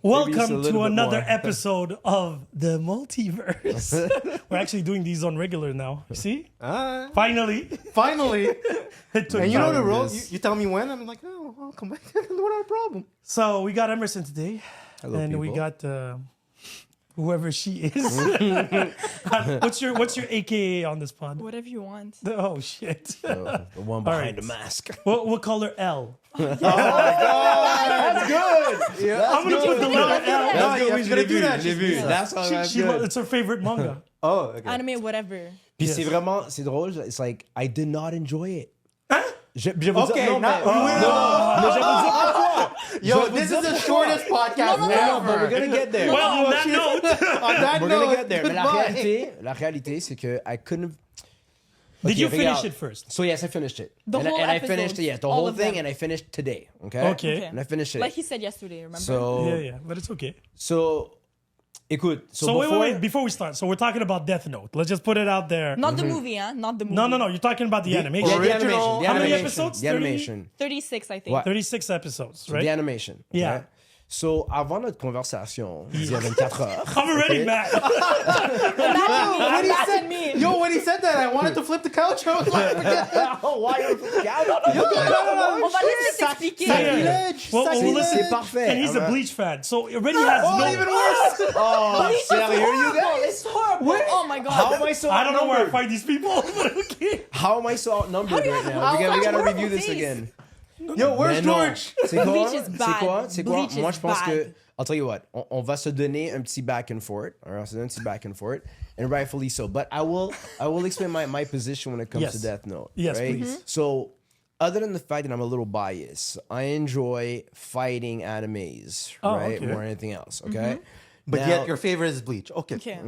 Welcome to another episode of the multiverse. We're actually doing these on regular now. You see? Finally. It took and you know the rules. You tell me when. I'm like, oh, I'll come back. Not a problem. So we got Emerson today. Hello, and people. we got whoever she is. What's your AKA on this pod? Whatever you want. Oh, shit. The one behind the mask. We'll call her L. Oh my God, that's good. Yeah, I'm going to put the letter L. No, you're going to do that. That's good. It's her favorite manga. Oh, okay. Anime, whatever. Puis c'est drôle. It's like, I did not enjoy it. Hein? Je vais vous dire, mais je vais vous dire pourquoi. Yo, this is the shortest podcast ever. But we're gonna get there. Well, on that note, we're gonna get there. Mais la réalité, c'est que I couldn't. Did you finish it first? So yes, I finished it. The whole I episode, finished the whole thing, and I finished today. Okay. And I finished it. Like he said yesterday, remember? So yeah, but it's okay. So, écoute. So wait, before we start, so we're talking about Death Note. Let's just put it out there. Not the movie, huh? Not the movie. No. You're talking about the animation. Yeah, the animation. How many episodes? The animation. 36, I think. What? 36 episodes, right? The animation. Yeah. Okay? So, avant notre conversation, il y a 24 heures. I'm already mad. When he said that, I wanted to flip the couch. I was like, forget that. Why you flip the couch? On va laisser t'expliquer. Well, C'est parfait. And he's a Bleach fan, so it already has no... even worse. Oh, sérieux, you guys? It's horrible. Oh my God. How am I so I don't know where I outnumbered? find these people, but okay. How am I so outnumbered right now? We gotta review this again. Yo, where's George? C'est quoi? Bleach is bad. C'est quoi? Bleach Moi, is je pense que... bad. I'll tell you what. On va se donner un petit back and forth. On va se donner un petit back and forth. And rightfully so. But I will explain my position when it comes to Death Note. Yes, right? please. So, other than the fact that I'm a little biased, I enjoy fighting animes, right? Okay. More than anything else, okay? But Now- yet your favorite is Bleach. Okay.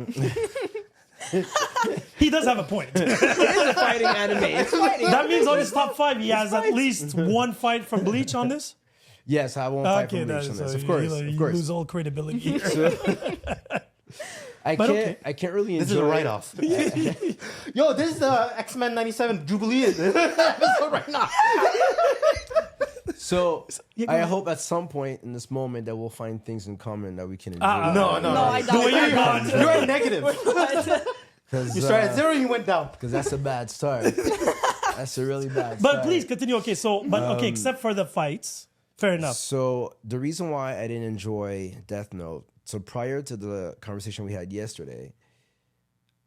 He does have a point. It's a fighting anime. It's fighting. That means on his top 5, he has at least one fight from Bleach on this? Yes, I won't fight from Bleach on this. Of course, you of course. lose all credibility here. I can't really enjoy. This is a write-off. Yo, this is the X-Men 97 Jubilee episode right now. So I hope at some point in this moment that we'll find things in common that we can enjoy. No, I The way you're doubt gone. You're at negative. You started at 0 and you went down. Because that's a bad start. That's a really bad start. But please continue. Okay, except for the fights, fair enough. So the reason why I didn't enjoy Death Note, so prior to the conversation we had yesterday,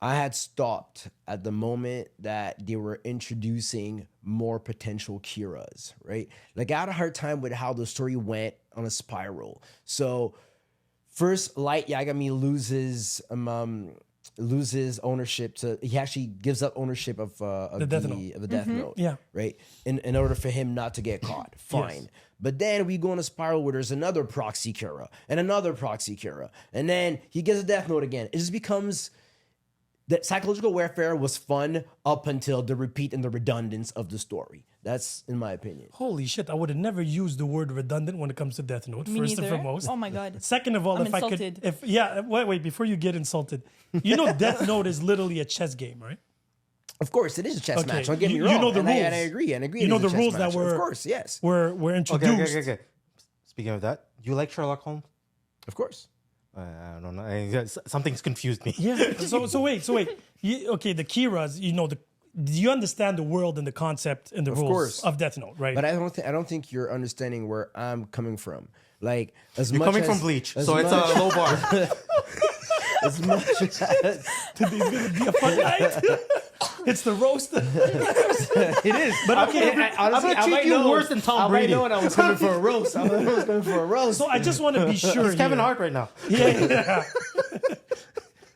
I had stopped at the moment that they were introducing more potential Kiras, right? Like I had a hard time with how the story went on a spiral. So first, Light Yagami loses ownership to. He actually gives up ownership of the Death Note. Yeah. Right. In order for him not to get caught. Fine. Yes. But then we go on a spiral where there's another proxy Kira and another proxy Kira, and then he gets a Death Note again. It just becomes. That psychological warfare was fun up until the repeat and the redundance of the story. That's in my opinion. Holy shit, I would have never used the word redundant when it comes to Death Note, Me first neither. and foremost. Oh my God. Second of all, I'm if insulted. I could... Wait, before you get insulted. You know Death Note is literally a chess game, right? Of course, it is a chess Okay, match. Don't get me you wrong. know the and rules. I agree. You it know is the a chess rules that match. were... Of course, yes. Were introduced. Okay. Speaking of that, you like Sherlock Holmes? Of course. I don't know. Something's confused me. Yeah. So wait. The Kiras, do you understand the world and the concept and the rules course. of Death Note, right? But I don't think you're understanding where I'm coming from. Like as You're much coming as, from Bleach, as so it's a much- low bar. as much as Today's gonna be a fun night. It's the roast. it is. But okay, I'm gonna treat you worse than Tom Brady. I know when I was coming for a roast. so I just want to be sure. It's Kevin here. Hart right now. Yeah.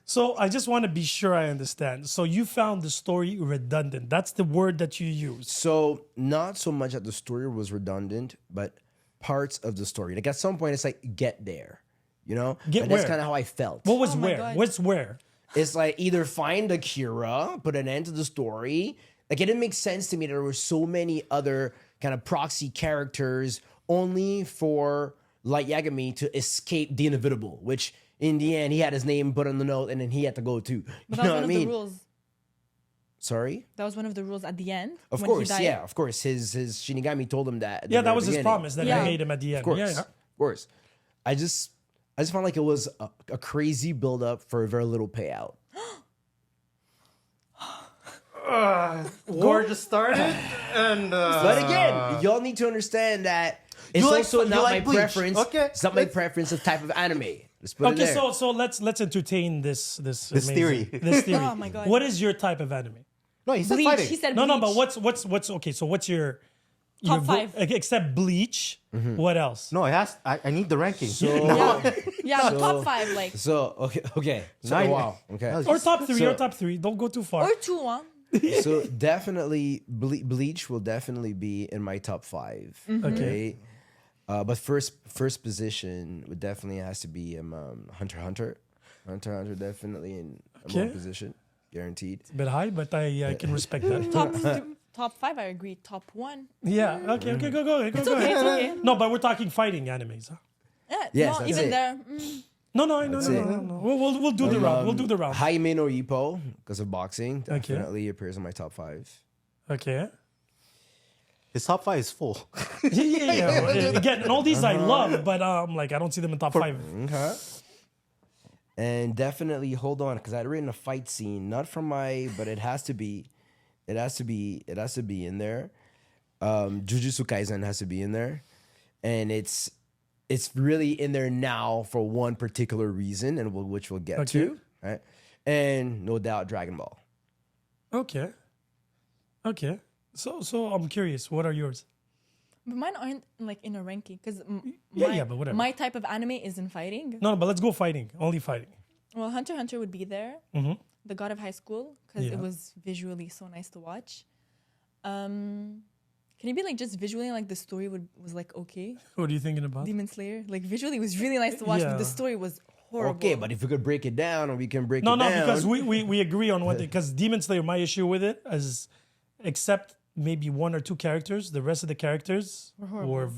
So I just want to be sure I understand. So you found the story redundant. That's the word that you use. So not so much that the story was redundant, but parts of the story. Like at some point, it's like get there, Get and where? that's kind of how I felt. What was Oh my where? God. What's where? It's like either find Akira, put an end to the story. Like it didn't make sense to me that there were so many other kind of proxy characters only for Light Yagami to escape the inevitable, which in the end he had his name put on the note and then he had to go too. But You that know was what I one of mean? the rules. Sorry? That was one of the rules at the end. Of when course, he died. yeah, of course. His Shinigami told him that. At the Yeah, that very was his beginning. promise that Yeah. he made him at the end. Of course, Yeah. of course. I just found like it was a crazy build up for a very little payout. War just started, and But again, y'all need to understand that it's also not my Bleach. preference. Okay. It's not my preference of type of anime. Let's put it Okay, there. so let's entertain this amazing- theory. This theory. Oh my God. What is your type of anime? no, he said Bleach. fighting. He said No, Bleach. but what's okay? So what's your Top five. except Bleach? What else? No, it has. I need the ranking. Yeah, top 5, like. So okay. So Nine. wow. Okay. Or top three? So- or top three? Don't go too far. Or 2, huh? So definitely Bleach will definitely be in my top 5. Okay. But first position would definitely has to be Hunter x Hunter. Hunter x Hunter definitely in Okay. one position, guaranteed. A bit high, but I can respect that. Top 5, I agree. Top 1. Yeah. Okay. Go It's ahead. okay, it's okay. No, but we're talking fighting animes. Huh? Yeah, Yes, no, that's even it. there. No. it. No. We'll do the round. We'll do the round. Jaime no Ippo, because of boxing, definitely appears in my top 5. Okay. His top 5 is full. Yeah. Again, and all these I love, but like I don't see them in top 5. Okay. And definitely hold on, because I had written a fight scene, not from my, but it has to be in there. Jujutsu Kaisen has to be in there, and it's really in there now for one particular reason, and which we'll get to, right? And no doubt Dragon Ball. Okay. So I'm curious. What are yours? But mine aren't like in a ranking because Yeah, but whatever. my type of anime isn't fighting. No, but let's go fighting. Only fighting. Well, Hunter x Hunter would be there. The God of High School because Yeah. it was visually so nice to watch. Can it be like just visually like the story was like okay? What are you thinking about? Demon Slayer, like visually it was really nice to watch, but the Yeah. story was horrible. Okay, but if we could break it down, or we can break No, it down. because we agree on one thing. Because Demon Slayer, my issue with it is, except maybe 1 or 2 characters, the rest of the characters were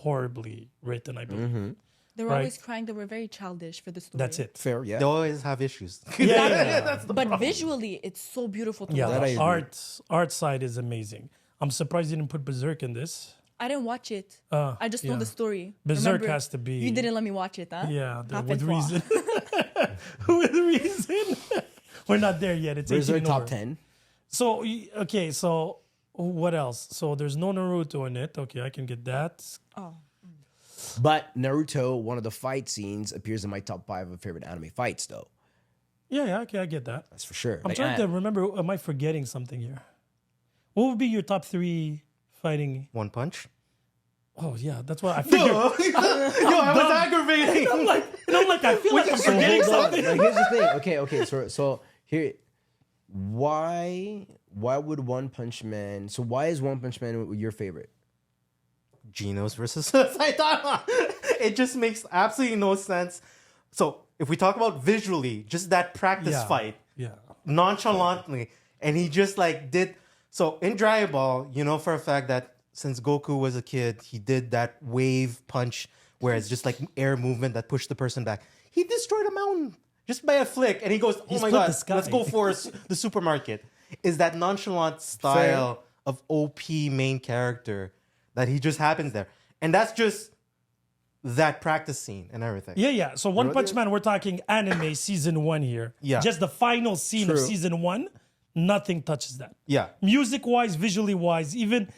horribly written. I believe. They were Right. always crying. They were very childish for the story. That's it. fair, yeah. They always have issues. Yeah. But visually, it's so beautiful to Yeah, watch. That I the agree. art side is amazing. I'm surprised you didn't put Berserk in this. I didn't watch it. I just know yeah. the story. Berserk Remember, has to be. You didn't let me watch it, huh? Yeah, Half with and far. reason. With reason. We're not there yet. It's Berserk 18 top over. 10. So okay, so what else? So there's no Naruto in it. Okay, I can get that. Oh. But Naruto, one of the fight scenes, appears in my top 5 of favorite anime fights, though. Yeah, okay, I get that. That's for sure. I'm trying to remember. Am I forgetting something here? What would be your top 3 fighting? One Punch. Oh yeah, that's what I figured. Yo, I was aggravating. I'm like, I feel like I'm forgetting something. Now, here's the thing. Okay. So here, why would One Punch Man? So why is One Punch Man your favorite? Genos versus Saitama. It just makes absolutely no sense. So if we talk about visually, just that practice Yeah. fight, Yeah. nonchalantly, and he just like did. So in Dragon Ball, you know for a fact that since Goku was a kid, he did that wave punch where it's just like air movement that pushed the person back. He destroyed a mountain just by a flick, and he goes, "Oh He my split god, the sky." let's go for the supermarket." Is that nonchalant style of OP main character that he just happens there, and that's just that practice scene and everything. Yeah. So One Punch Man, we're talking anime season 1 here. Yeah. Just the final scene of True. season 1. Nothing touches that. Yeah, Music wise, visually wise, even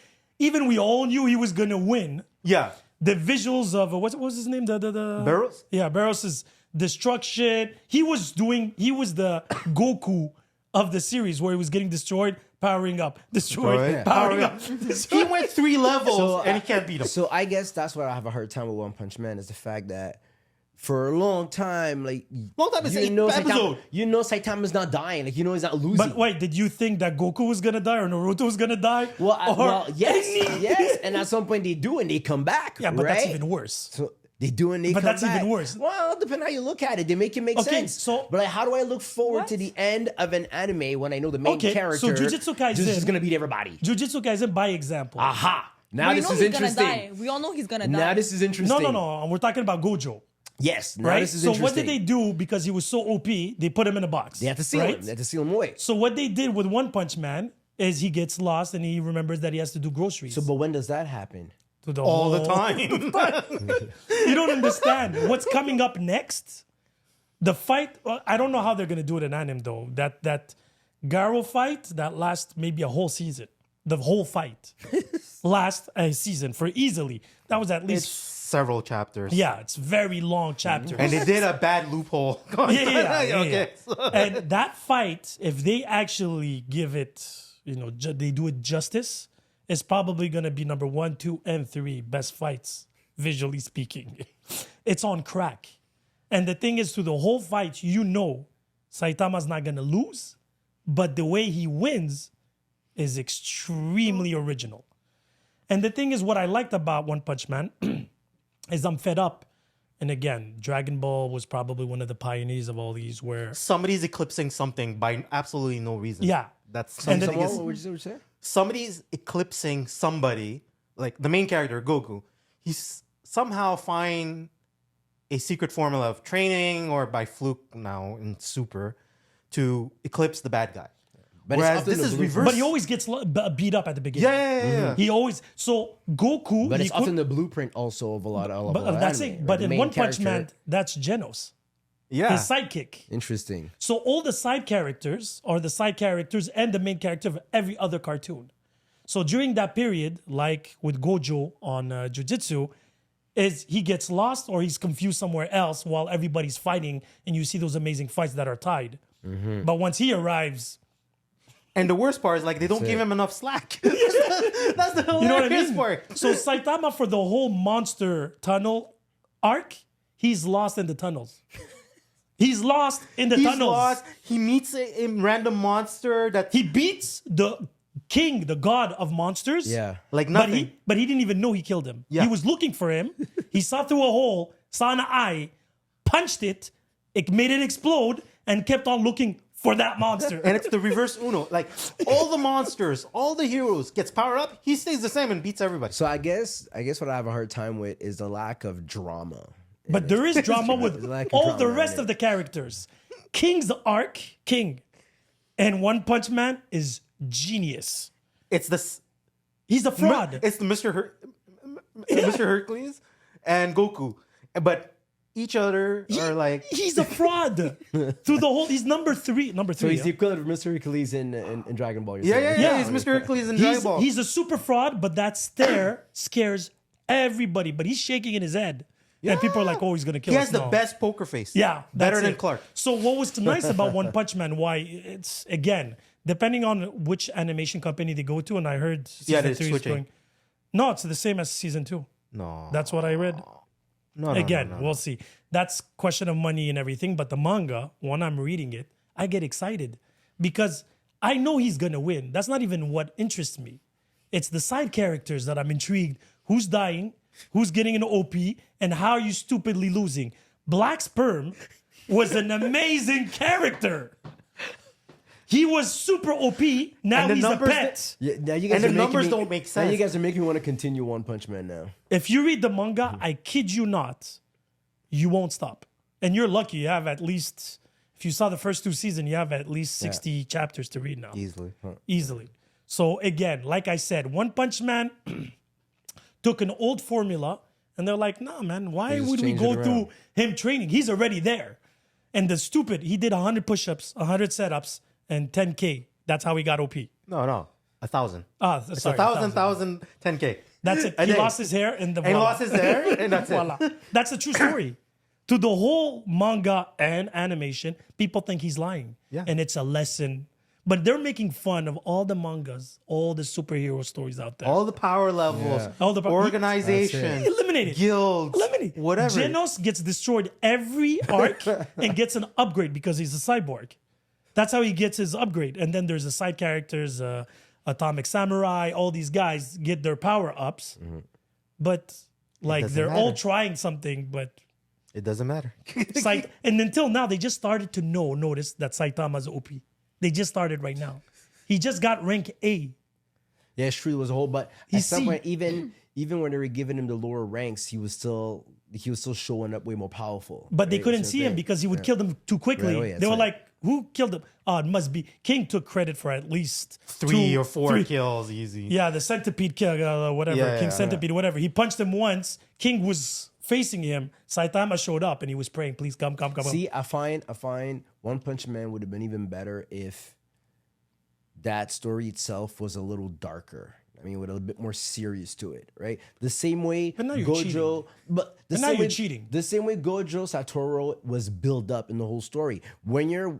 we all knew he was gonna win. yeah. The visuals of what was his name? The Barros? Yeah, Barros's destruction. He was the Goku of the series where he was getting destroyed, powering up, destroyed, Destroyed, powering up. He went 3 levels So, and he can't beat him. So I guess that's what I have a hard time with One Punch Man is the fact that for a long time, like It's 8 episode. Saitama's not dying. Like he's not losing. But wait, did you think that Goku was gonna die or Naruto was gonna die? Or yes, and at some point they do, and they come back. Yeah, but right? that's even worse. So they do, and they But come that's back. even worse. Well, depending how you look at it, they make it make Okay, sense. so- but like, how do I look forward What? to the end of an anime when I know the main Okay, so character Jujutsu Kaisen- just is gonna beat everybody? Jujutsu Kaisen, by example. Aha! Now Well, this you know is he's interesting. gonna die. We all know he's gonna die. Now this is interesting. No. We're talking about Gojo, Yes. Now right? this is So interesting. what did they do because he was so OP? They put him in a box. They have to seal right? him. They have to seal him away. So what they did with One Punch Man is he gets lost and he remembers that he has to do groceries. So, but when does that happen? to the all the whole- time. You don't understand what's coming up next. The fight. I don't know how they're gonna do it in anime though. That Garo fight that lasts maybe a whole season. The whole fight lasts a season for easily. That was at least Several chapters. yeah. It's very long chapters. And they did a bad loophole. yeah. Okay. And that fight, if they actually give it, they do it justice, it's probably gonna be number 1, 2, and 3 best fights visually speaking. It's on crack. And the thing is, through the whole fight, Saitama's not gonna lose, but the way he wins is extremely original. And the thing is, what I liked about One Punch Man is I'm fed up. And again, Dragon Ball was probably one of the pioneers of all these where, Somebody's eclipsing something by absolutely no reason. yeah. That's And the something thing is- What would you say? somebody's eclipsing somebody, like the main character, Goku. He's somehow find a secret formula of training or by fluke now in Super to eclipse the bad guy. But it's Whereas up in this the is blue- reverse. But he always gets beat up at the beginning. yeah. He always, so Goku, But he it's often the blueprint also of a lot of. but that's anime, it. right? But The in main One Punch character- Man, that's Genos, Yeah. his sidekick. Interesting. So all the side characters are the side characters and the main character of every other cartoon. So during that period, like with Gojo on Jujutsu, is he gets lost or he's confused somewhere else while everybody's fighting, and you see those amazing fights that are tied. But once he arrives, And the worst part is like they don't give him enough slack. That's the hilarious you know what I mean? part. So Saitama for the whole monster tunnel arc, he's lost in the tunnels. He's lost in the He's tunnels. lost. He meets a random monster that He beats the king, the god of monsters. Yeah. like But nothing. he didn't even know he killed him. Yeah. He was looking for him. He saw through a hole, saw an eye, punched it, it made it explode, and kept on looking for that monster. And it's the reverse Uno. Like all the monsters, all the heroes gets powered up. He stays the same and beats everybody. So I guess what I have a hard time with is the lack of drama. But there is drama with Like a all drama the in rest it. of the characters. King's arc, King, and One Punch Man is genius. It's the He's a fraud. It's the Mr. Hercules and Goku, but each other are like He's a fraud through the whole. He's number three. So he's Yeah. the equivalent of Mr. Hercules in Dragon Ball. you're yeah, saying? yeah. He's Mr. Hercules in Dragon Ball. He's a super fraud, but that stare scares everybody. But he's shaking in his head, and people are like, "Oh, he's gonna kill He us." has the No. best poker face. Yeah, better that's than it. Clark. So what was nice about One Punch Man? Why it's again depending on which animation company they go to, and I heard season they're 3 is switching. going. No, it's the same as season 2. No, That's what I read. no. Again, no. we'll see. That's question of money and everything. But the manga, when I'm reading it, I get excited because I know he's gonna win. That's not even what interests me. It's the side characters that I'm intrigued. Who's dying? Who's getting an OP? And how are you stupidly losing? Black Sperm was an amazing character. He was super OP. Now And the he's a numbers pet. Yeah, now you And guys the are making numbers me- don't make Now sense. you guys are making me want to continue One Punch Man now. If you read the manga, I kid you not, you won't stop. And you're lucky. You have at least, if you saw the first 2 seasons, you have at least 60 chapters to read now. Easily. Easily. So again, like I said, One Punch Man took an old formula and they're like, nah, man, why just would we changed go it around. through him training? He's already there. And the stupid, he did 100 push-ups, 100 setups, and 10K. That's how he got OP. No. 1,000. It's It's 1,000, 10K. That's it. A He day. lost his hair and the And he lost his hair, and that's Voila. it. That's a true story. To the whole manga and animation, people think he's lying. Yeah. And it's a lesson. But they're making fun of all the mangas, all the superhero stories out there. All the power levels, All the organization, Eliminated. guilds, Eliminated. whatever. Genos gets destroyed every arc and gets an upgrade because he's a cyborg. That's how he gets his upgrade. And then there's the side characters, Atomic Samurai, all these guys get their power ups. But like doesn't they're all matter. trying something, but It doesn't matter. and until now, they just started to notice that Saitama's OP. They just started right now. He just got rank A. Yeah, it's true. It was a whole, but You at some see- point, even when they were giving him the lower ranks, he was still showing up way more powerful. But they right? couldn't That's the see him thing. because he would kill them too quickly. Right away, They were that's like, who killed him? Oh, it must be King took credit for at least Three two- or four three- kills easy. Yeah, the centipede kill, whatever, Yeah, King yeah, centipede, whatever. He punched him once. King was facing him. Saitama showed up and he was praying, "Please come." See, I find One Punch Man would have been even better if that story itself was a little darker. I mean, with a bit more serious to it, right? The same way But now you're Gojo, cheating. but the But now same you're way, cheating. The same way Gojo Satoru was built up in the whole story. When you're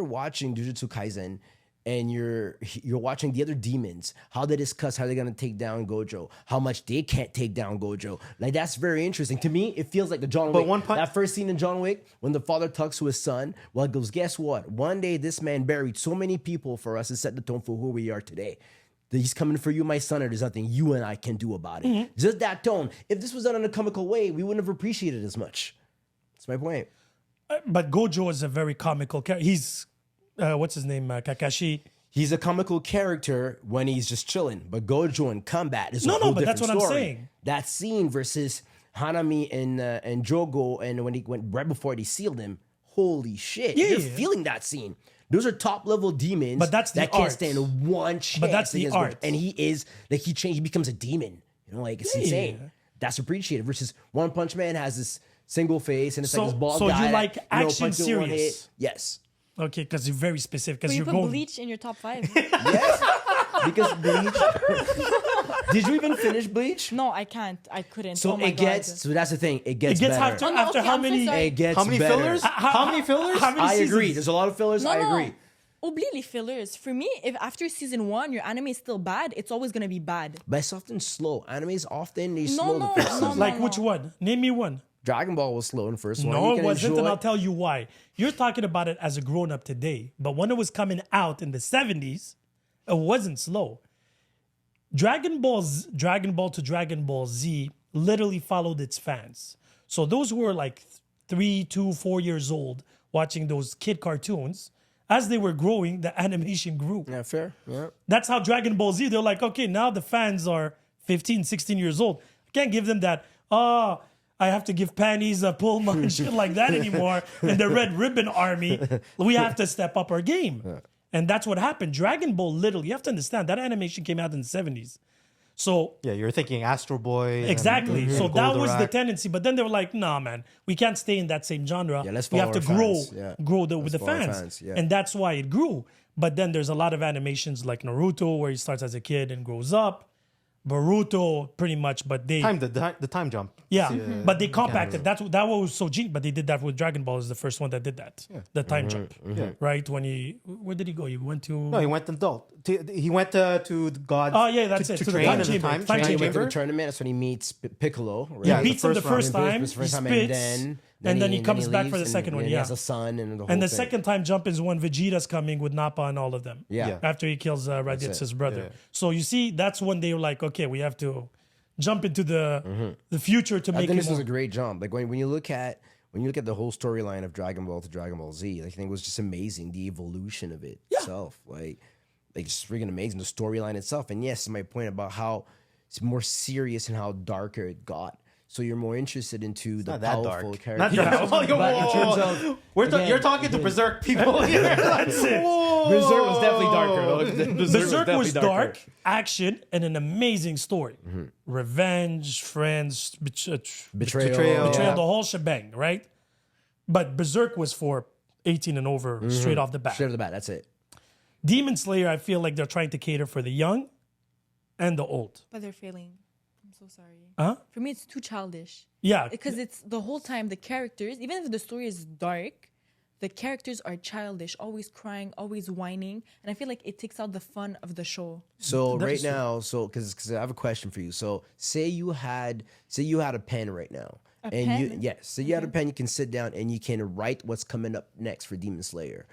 watching Jujutsu Kaisen and you're watching the other demons, how they discuss how they're gonna take down Gojo, how much they can't take down Gojo. Like that's very interesting to me. It feels like the John Wick. That first scene in John Wick when the father talks to his son. Well, it goes, guess what? One day this man buried so many people for us to set the tone for who we are today. He's coming for you, my son, or there's nothing you and I can do about it. Just that tone. If this was done in a comical way, we wouldn't have appreciated it as much. That's my point. But Gojo is a very comical character. He's what's his name? Kakashi. He's a comical character when he's just chilling, but Gojo in combat is a No, whole but that's different what I'm story. saying. That scene versus Hanami and Jogo, and when he went right before they sealed him, holy shit! Yeah, You're yeah. feeling that scene. Those are top level demons, But that's the that can't art. stand one chance. But that's the against art. Gojo. And he is like he becomes a demon. You know, like it's insane. Yeah. That's appreciated. Versus One Punch Man has this single face and it's like So- this bald so you guy. like that, action punch in one hit. serious? Yes. Okay, because you're very specific. But Because you you're put going. Bleach in your top 5. Yes. Because Bleach. Did you even finish Bleach? No, I can't. I couldn't. So oh my it gets. God. So that's the thing. It gets It gets better. after, Oh, no, after okay, how I'm so many? sorry. It gets How many better. fillers? How many fillers? How many I seasons? agree. There's a lot of fillers. I agree. Oublie les fillers. For me, if after season 1 your anime is still bad, it's always gonna be bad. But it's often slow. Animes often they No, slow no, the first no, season. Like which one? Name me one. Dragon Ball was slow in the first one. No, You it can wasn't, and enjoy- I'll tell you why. You're talking about it as a grown up today, but when it was coming out in the 70s, it wasn't slow. Dragon Ball to Dragon Ball Z literally followed its fans. So those who were like 3, 2, 4 years old watching those kid cartoons, as they were growing, the animation grew. Yeah, fair. Yeah. That's how Dragon Ball Z, they're like, okay, now the fans are 15, 16 years old. I can't give them that, I have to give panties a pull and shit like that anymore. And the Red Ribbon Army, we have to step up our game. And that's what happened. Dragon Ball, literally, you have to understand, that animation came out in the 70s. So Yeah, you're thinking Astro Boy. exactly. So that was the Goldorak. tendency. But then they were like, nah, man, we can't stay in that same genre. Yeah, let's we have follow to our grow, fans. Yeah. grow with the follow our fans. fans, yeah. And that's why it grew. But then there's a lot of animations like Naruto where he starts as a kid and grows up. Boruto, pretty much, but they The time jump. yeah, See, but they compacted. That was so genius. But they did that with Dragon Ball. Is the first one that did that. The time jump, right? When where did he go? He went to. No, he went adult. He went to God. Oh, yeah, that's it. To To the train time in the chamber. time Time He chamber. went to chamber. the tournament. That's when he meets Piccolo. Right? Yeah, He beats him the first time. First time, he spits, and then he he comes back leaves, for the and second one. He Yeah, has a son and the whole and the thing. second time jump is when Vegeta's coming with Nappa and all of them. Yeah. after he kills Raditz' brother. Yeah. So you see, that's when they were like, okay, we have to jump into the future to I make think it this was more. a great jump. Like when you look at the whole storyline of Dragon Ball to Dragon Ball Z, I think it was just amazing the evolution of it itself. Like just freaking amazing the storyline itself. And yes, my point about how it's more serious and how darker it got. So you're more interested into the Not that powerful dark. characters. Not that But in terms of again, You're talking to Berserk people here. That's it. Berserk was definitely darker. Though. Berserk was definitely dark, action, and an amazing story. Revenge, friends, Betrayal. betrayal, the whole shebang, right? But Berserk was for 18 and over straight off the bat. Straight off the bat, that's it. Demon Slayer, I feel like they're trying to cater for the young and the old. But they're failing. I'm so sorry. Huh? For me, it's too childish. Yeah. Because it's the whole time the characters, even if the story is dark, the characters are childish, always crying, always whining, and I feel like it takes out the fun of the show. So That right is true. now, because I have a question for you. So say you had a pen right now, you pen? so you had a pen, you can sit down and you can write what's coming up next for Demon Slayer.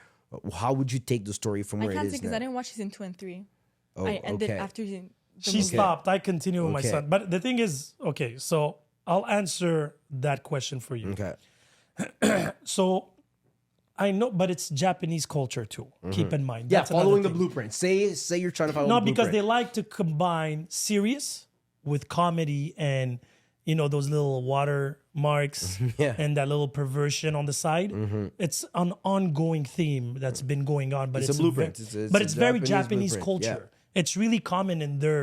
How would you take the story from I where it can't is say because now? I didn't watch season 2 and 3. Oh, I ended okay. after the She movie. stopped. I continue with my Okay. son. But the thing is, okay, so I'll answer that question for you. Okay. So I know, but it's Japanese culture too. Keep in mind. Yeah, That's another following the thing. blueprint. Say you're trying to follow No, the because they blueprint. like to combine serious with comedy and, you know, those little water marks Yeah. and that little perversion on the side. It's an ongoing theme that's been going on, but It's a blueprint. but it's very Japanese Japanese blueprint, culture. It's really common in their.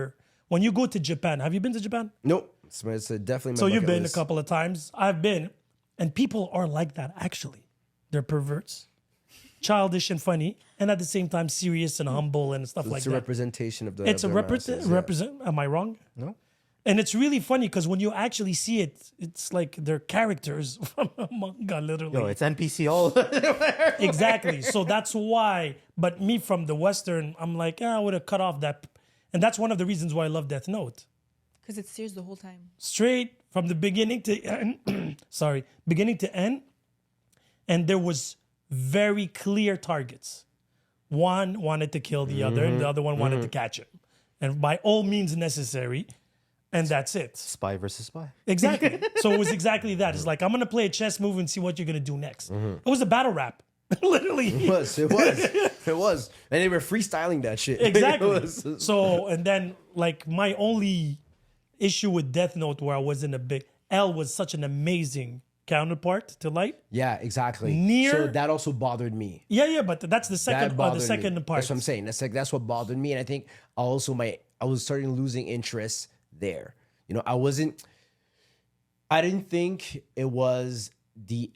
When you go to Japan, have you been to Japan? Nope. It's definitely. So my you've bucket been list. a couple of times. I've been, and people are like that. Actually, they're perverts, childish and funny, and at the same time serious and humble and stuff like It's a that. representation of the. It's a of their masses, yeah. represent. Am I wrong? No. And it's really funny because when you actually see it, it's like they're characters from a manga, literally. Yo, it's NPC all. Exactly. So that's why. But me from the Western, I'm like, I would have cut off that. And that's one of the reasons why I love Death Note. Because it's serious the whole time. Straight from the beginning to end. Sorry, beginning to end. And there was very clear targets. One wanted to kill the other, and the other one wanted to catch him. And by all means necessary. And that's it. Spy versus spy. Exactly. So it was exactly that. It's like, I'm going to play a chess move and see what you're going to do next. It was a battle rap. Literally. It was. It was. And they were freestyling that shit. Exactly. It was. So, and then, like, my only issue with Death Note where I wasn't a big... L was such an amazing counterpart to Light. Yeah, exactly. Near- So that also bothered me. Yeah, but that's the That second bothered the second me. part. That's what I'm saying. That's what bothered me. And I think also I was starting losing interest there. You know, I didn't think it was the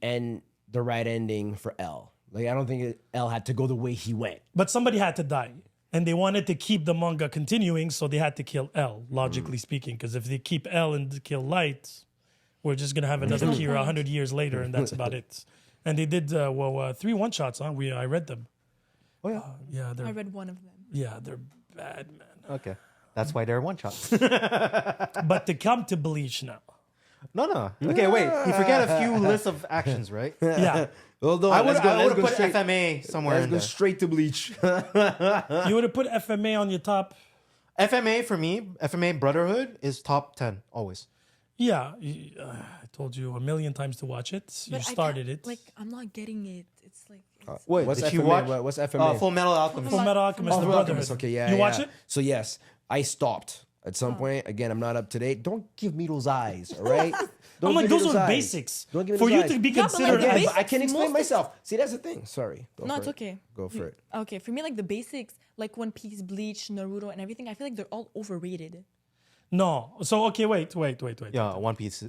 right ending for L. Like, I don't think L had to go the way he went. But somebody had to die. And they wanted to keep the manga continuing, so they had to kill L, logically speaking. Because if they keep L and kill Light, we're just going to have another Kira 100 years later, and that's about it. And they did, 3 one-shots, huh? I read them. Oh yeah. Yeah, I read one of them. they're bad, man. Okay. That's why they're one shots. But to come to Bleach now. No. Okay, wait. You forget a few lists of actions, right? Yeah. Well, no, I would let's have put straight. FMA somewhere Let's in go there. straight to Bleach. You would have put FMA on your top. FMA for me, FMA Brotherhood is top 10 always. Yeah. I told you a million times to watch it. You But I started can't- it. Like, I'm not getting it. It's like... It's, Wait, What's did FMA? you watch? What's FMA? Full Metal Alchemist. Full Metal Alchemist, Oh, the Full Brotherhood. Alchemist. Okay, yeah. You yeah. watch it? So yes, I stopped at some point. Again, I'm not up to date. Don't give me those eyes, all right? Don't I'm like, give me those are eyes. basics. Don't give me For those you eyes. to be Yeah, but like considered the Again, as... but I can Basics, explain most of- myself. See, that's the thing. Sorry. Go no, for it's it. okay. Go for it. Okay, for me, like the basics, like One Piece, Bleach, Naruto, and everything, I feel like they're all overrated. No. So, okay, wait. Yeah, One Piece.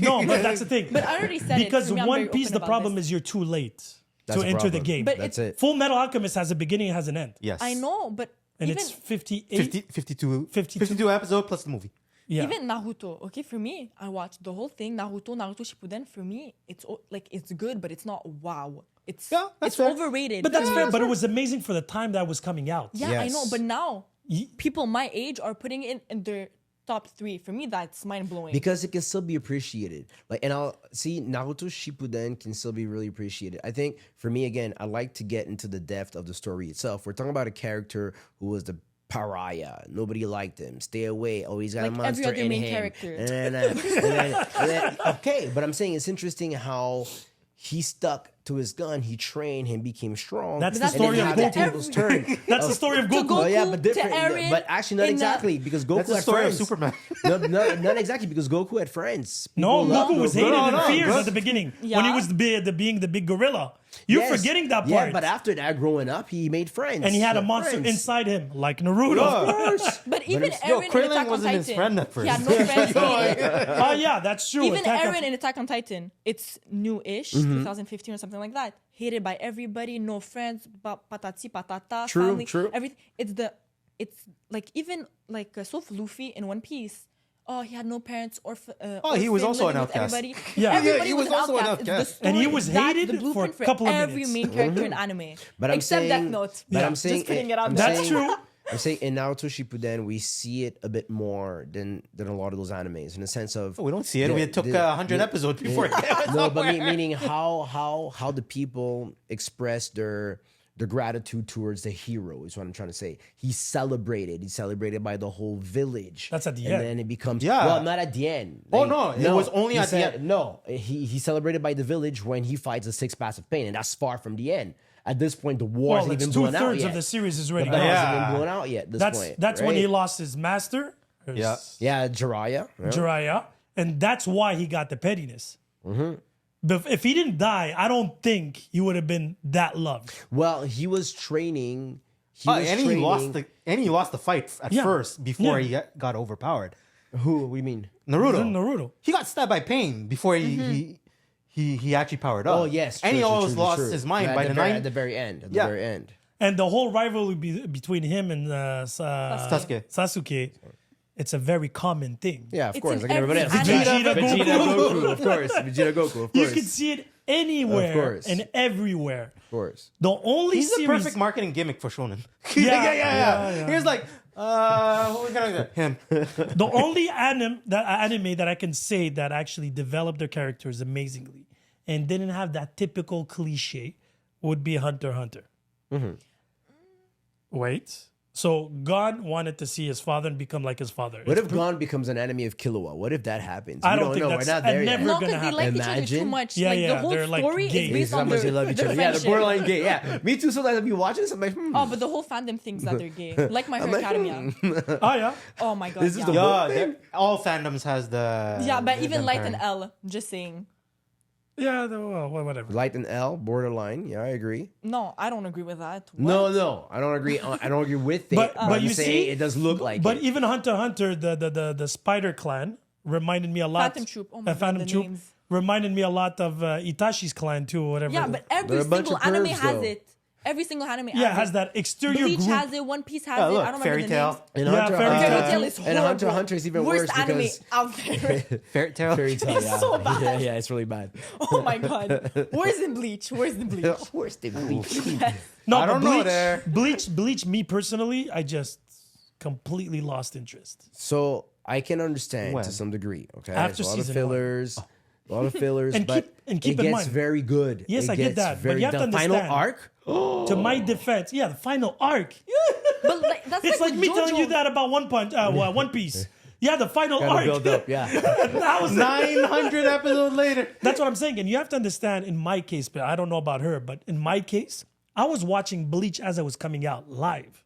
No, but that's the thing. But I already said Because it. For me, I'm One very Piece, open the about problem this. is you're too late That's to a enter the problem. game. But That's it's- it. Full Metal Alchemist has a beginning and has an end. Yes. I know, but And even, it's 58. 52 52 episodes plus the movie. Yeah. even Naruto, okay, for me, I watched the whole thing, Naruto Shippuden, for me, it's good, but it's not wow. It's Yeah, that's it's fair. overrated. But that's For fair. me. But it was amazing for the time that was coming out. Yeah, I know, Yes. but now Ye- people my age are putting it in their top 3. For me, that's mind blowing. Because it can still be appreciated. Like, and I'll see Naruto Shippuden can still be really appreciated. I think for me, again, I like to get into the depth of the story itself. We're talking about a character who was the pariah. Nobody liked him. Stay away. Oh, he's got Like a monster every other in main him. character. Okay, but I'm saying it's interesting how he stuck to his gun. He trained. He became strong. That's and the then story of how the Goku. tables turned. That's the story of To Goku. Goku, Oh yeah, but different. to Eren, But actually, not in, exactly because Goku That's the had story friends. of Superman. No, not exactly because Goku had friends. No, People loved Goku was hated No, and no, feared no. at the beginning when he Yeah. was being the big gorilla. You're Yes. forgetting that part. Yeah, but after that, growing up, he made friends. And he had a Like monster friends. inside him, like Naruto. Yeah. Of course. But even it's- Yo, Eren in Krillin Attack on wasn't Titan, his friend at he had first. no friends. hated. Oh yeah, that's true. Even Attack on- Eren in Attack on Titan, it's new-ish, Mm-hmm. 2015 or something like that. Hated by everybody, no friends, patati patata, True, family, true. everything. It's like even like Soph Luffy in One Piece. Oh, he had no parents or he was orphan, also an living with outcast. everybody. Yeah. Everybody he was, was an also an outcast. It's the outcast. And he story- was that's hated the for a blueprint couple of every minutes. main character in anime, But I'm except saying, Death Note. But Yeah. I'm saying, Just putting it out I'm there. That's saying- true. I'm saying in Naruto Shippuden, we see it a bit more than a lot of those animes in the sense of We don't see it. the- We took the- 100 the- episodes before it came out. No, but meaning how the people express their gratitude towards the hero is what I'm trying to say. He's celebrated by the whole village. That's at the and end. then it becomes Yeah. well, not at the end. Oh, no, it was only he at the said- end. No, he's celebrated by the village when he fights the 6 Paths of Pain, and that's far from the end. At this point, the war Well, hasn't it's even blown out 2/3 yet. of the series is already The gone. battle Yeah. hasn't been blown out yet. At this point, That's when right? he lost his master. Yeah. Yeah, Jiraiya. Yeah. Jiraiya. And that's why he got the pettiness. Mm-hmm. But if he didn't die, I don't think he would have been that loved. Well, he was training. He was and training. he lost the fight at Yeah. first before Yeah. he got overpowered. Who? We mean? Naruto. Naruto. He got stabbed by Pain before he actually powered up. Oh yes, and he true, almost true, lost true. his mind Yeah, by the ninth. at the very end. At the Yeah. very end. And the whole rivalry between him and Sasuke, it's a very common thing. Yeah, of It's course. in Like everybody else. every anime. Vegeta, Goku, of course. Vegeta, Goku, of You course. can see it anywhere course. and everywhere. Of course. The only He's the series, perfect marketing gimmick for Shonen. Yeah. He was like, who we gonna get? Him. the only anime that I can say that actually developed their characters amazingly and didn't have that typical cliche would be Hunter x Hunter. Wait. So God wanted to see his father and become like his father. What if Gon becomes an enemy of Killua? What if that happens? I We don't think know. that's- We're not I there never- yet. No, gonna because they happen. like each other too Imagine. much. Yeah, like yeah, the whole they're, like, story gay. is Based based on how on much they love each their other. Yeah, the friendship. borderline gay. Yeah, me too. Sometimes I'll be watching this. I'm like, Oh, but the whole fandom thinks that they're gay. Like My Hero Academia. Oh yeah. Oh my god. This is yeah. the All fandoms has the Yeah, but even them Light and parents. L, just saying. Yeah, well, whatever. Light and L, borderline. Yeah, I agree. No, I don't agree with that. No, I don't agree. I don't agree with it. But I'm you saying see, it does look like But it. even Hunter x Hunter, the Spider Clan reminded me a lot. Phantom Troop. Oh my God, Phantom the Troop names. reminded me a lot of Itachi's clan too, or whatever. Yeah, but every They're a bunch single of anime pervs, has though. it. Every single anime yeah, it has has it. that exterior Bleach group. has it. One Piece has Yeah, it. look, I don't Fairy remember the names. Tail. And Yeah, Hunter, Fairy Hunter, Tail. Fairy Tail is and horrible. Hunter x Hunter is even Worst worse anime because out there. Fairy Tail. Fairy Tail. It's Yeah. so bad. Yeah, it's really bad. Oh my god. Worse than Bleach. Worse than Bleach. Worse than Bleach. No, I but don't know Bleach, there. Bleach. Me personally, I just completely lost interest. So I can understand When? to some degree. Okay, After It's a lot of season one. fillers, a lot of fillers, And but keep it in gets mind- very good. Yes, It I get gets that, but very- you have to the final understand. arc. To my defense, yeah, the final arc. But like, that's It's like with me telling you JoJo. that about One Piece. Yeah, the final Gotta arc. build up. Yeah, That was 900 episodes later. That's what I'm saying. And you have to understand, in my case, but I don't know about her, but in my case, I was watching Bleach as it was coming out live.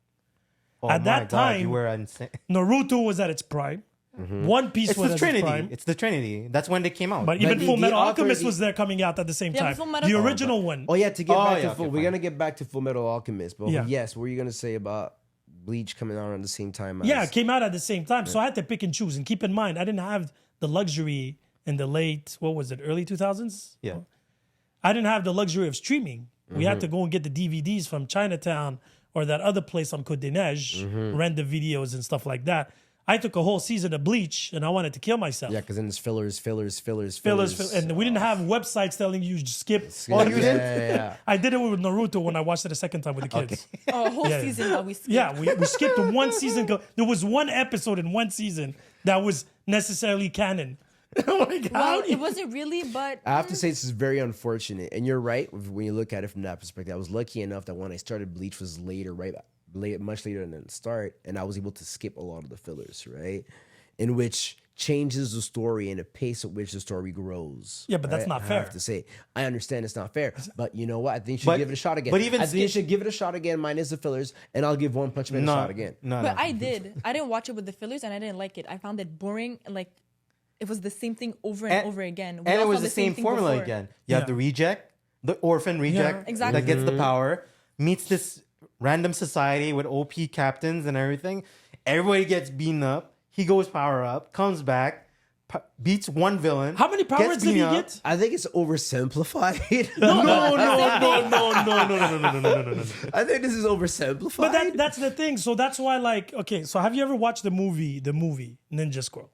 Oh At my that God, time- you were insane. Naruto was at its prime. One Piece It's was the at Trinity. its prime. It's the Trinity. That's when they came out. But even the- Full the Metal author- Alchemist the- was there coming out at the same Yeah, but time. Full Metal- The original one. Oh yeah, to get Oh, back yeah, to full, okay, we're fine. gonna get back to Full Metal Alchemist. But Yeah. yes, what were you gonna say about Bleach coming out around the same time? Yeah, as, it came out at the same time. So I had to pick and choose. And keep in mind, I didn't have the luxury in the late, what was it, early 2000s? yeah. I didn't have the luxury of streaming. We had to go and get the DVDs from Chinatown or that other place on Côte des Neiges, rent the videos and stuff like that. I took a whole season of Bleach and I wanted to kill myself. yeah, because then it's fillers. And we didn't have websites telling you skip. Oh, you did? Yeah. I did it with Naruto when I watched it a second time with the kids. Oh, a whole Yeah. season that we skipped. Yeah, we skipped one season. There was one episode in one season that was necessarily canon. Like, how Well, do you- it wasn't really, but I have to say this is very unfortunate, and you're right when you look at it from that perspective. I was lucky enough that when I started Bleach was later, much later than the start, and I was able to skip a lot of the fillers, right? In which changes the story and the pace at which the story grows. Yeah, but that's right? not I fair. have to say, I understand it's not fair, but you know what? I think you should But- give it a shot again. but even I think you skip- should give it a shot again, minus the fillers, and I'll give One Punch Man a shot again. No, but no. I did. I didn't watch it with the fillers, and I didn't like it. I found it boring, and like it was the same thing over and over again. We And all it was saw the same thing formula before. again. You have Yeah. the reject, the orphan reject exactly. that gets the power, meets this random society with OP captains and everything. Everybody gets beaten up. He goes power up, comes back, beats one villain. How many powers gets did he beaten up. get? I think it's oversimplified. No. I think this is oversimplified. But that's the thing. So that's why, like, okay. So have you ever watched the movie Ninja Scroll?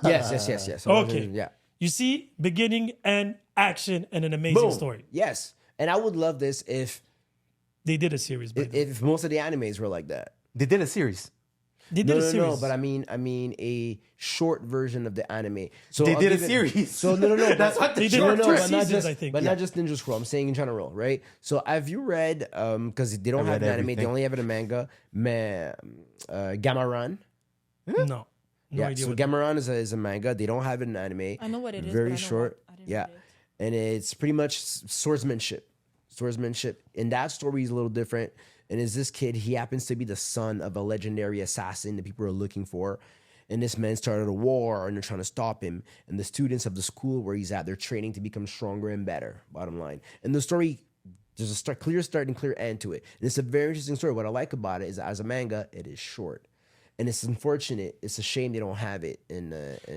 yes. Okay. Yeah. You see, beginning and action and an amazing Boom. story. Yes. And I would love this if They did a series. By the way. if most of the animes were like that. They did a series. They did No, a no, series. no. But I mean a short version of the anime. So They I'll did a give it- series. So no. That's what They the did short two but seasons, not just, I think. But Yeah. not just Ninja Scroll. I'm saying in general, right? So have you read? Because they don't I have read an anime, they everything. only have it in manga. Gamaran. No Yeah, idea. so What Gamaran is a manga. They don't have it in anime. I know what it is. Very but I don't short. I didn't Yeah, read it. and it's pretty much swordsmanship. And that story is a little different. And is this kid? He happens to be the son of a legendary assassin that people are looking for. and this man started a war and they're trying to stop him. And the students of the school where he's at, they're training to become stronger and better, bottom line. And the story, there's a clear start and clear end to it. And it's a very interesting story. What I like about it is as a manga, it is short. And it's unfortunate. It's a shame they don't have it in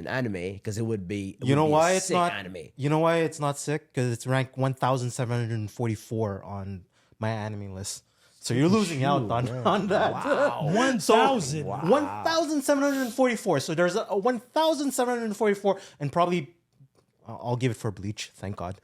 anime because it would be. You know why a it's sick not anime? You know why it's not sick? Because it's ranked 1,744 on my anime list. So you're losing out on that. Wow. 1,000. 1,744. So there's a 1,744, and probably I'll give it for Bleach. Thank God.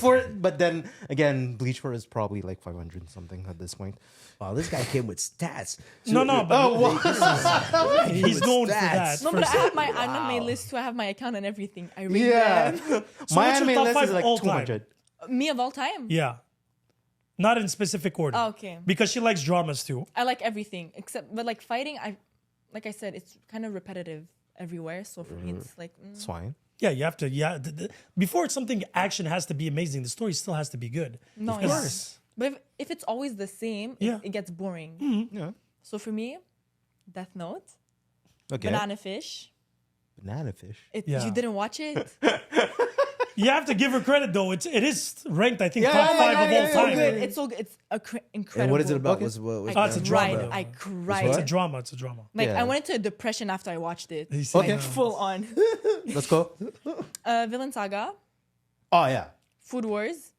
But then again, Bleach is probably like 500 something at this point. Wow, this guy came with stats. No, but he's known for stats. that. No, for but I some- have my anime list too. I have my account and everything. I read Yeah, them. my what's your anime top list five is like all time? 200. Me of all time. Yeah. Not in specific order. Oh, okay. Because she likes dramas too. I like everything except, but like fighting, like I said, it's kind of repetitive everywhere. So for me, it's like It's fine. Yeah, you have to. Yeah, before it's something action has to be amazing. The story still has to be good. no, Of yeah. course. But if it's always the same, Yeah. it gets boring. Yeah. So for me, Death Note, Okay. Banana Fish. Banana fish. Yeah. You didn't watch it? You have to give her credit though. It is ranked, I think, Yeah, top yeah, five yeah, of yeah, all yeah, time. okay. It's so good. It's incredible. And what is it about? Okay. What's it's a cried. drama. I cried. It's a drama. It's a drama. Like Yeah. I went into a depression after I watched it. He's Okay. saying, Full on. Let's go. Villain Saga, Oh yeah. Food Wars.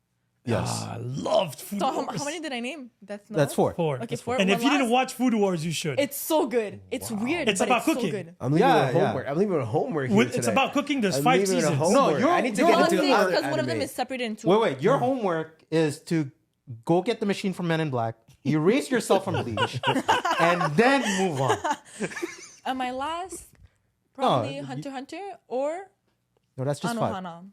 Yes. I loved Food So Wars. how many did I name? Death Note. That's 4. 4. Okay, 4. And One if you didn't last. watch Food Wars, you should. It's so good. It's weird. It's but about it's cooking. So good. I'm leaving Yeah, with yeah. homework. I'm leaving with homework here It's today. about cooking. There's I'm 5 leaving with seasons. homework. No, I need to you're- get Well, into because other one of them anime. is separated into. Wait. Your homework is to go get the machine from Men in Black, erase yourself from Bleach, and then move on. And my last, probably No, Hunter x Hunter or No, that's just 5. Anohana.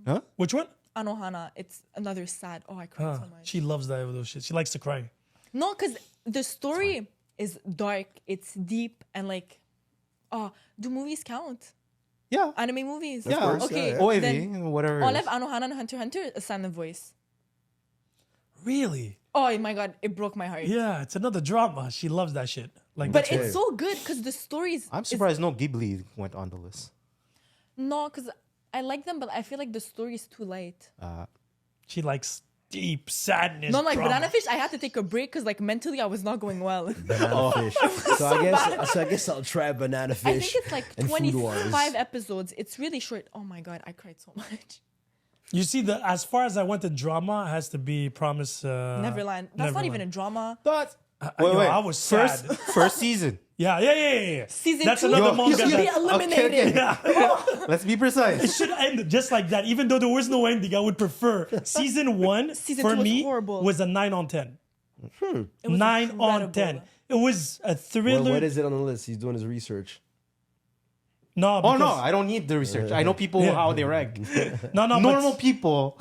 Huh? Which one? Anohana. It's another sad. Oh, I cried so much. She loves that those shit. She likes to cry. No, because the story is dark. It's deep and like, do movies count? Yeah. Anime movies. Yeah. course, Okay. yeah. OAV, then whatever. all it of is. Anohana and Hunter x Hunter is silent voice. Really? Oh my god, it broke my heart. Yeah, it's another drama. She loves that shit. Like, But that's it's so good because the stories. I'm surprised no Ghibli went on the list. No, because I like them, but I feel like the story is too light. she likes deep sadness. No, like drama. Banana Fish, I had to take a break because like mentally I was not going well. Banana fish. So I guess I'll try banana fish. I think it's like and Food Wars. 25 episodes. It's really short. Oh my god, I cried so much. You see, as far as I went to drama, it has to be Promise. Neverland. That's not even a Neverland. drama. But Yo, I was sad. First season. Yeah. Season That's 2, another Yo, manga. you'll be that eliminated. Let's be precise. should end just like that. Even though there was no ending, I would prefer season 1 Season for 2 was me horrible. was a 9 on 10. It was 9 on incredible. 10. It was a thriller. Well, what is it on the list? He's doing his research. No, Oh no, because- I don't need the research. I know people Yeah. how they rank. no, Normal but, people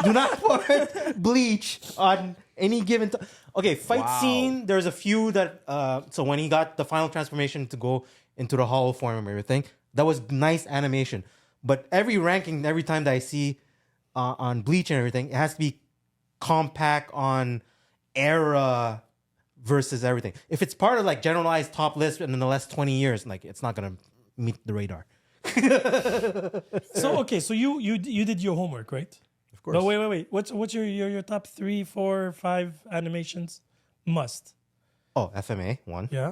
do not put Bleach on any given time. Okay, fight Wow. scene. There's a few that. So when he got the final transformation to go into the hollow form and everything, that was nice animation. But every ranking, every time that I see on Bleach and everything, it has to be compact on era versus everything. If it's part of like generalized top list in the last 20 years, like it's not gonna meet the radar. so okay, so you did your homework, right? Of course. But wait. What's your top 3, 4, 5 animations? Must. Oh, FMA one. Yeah.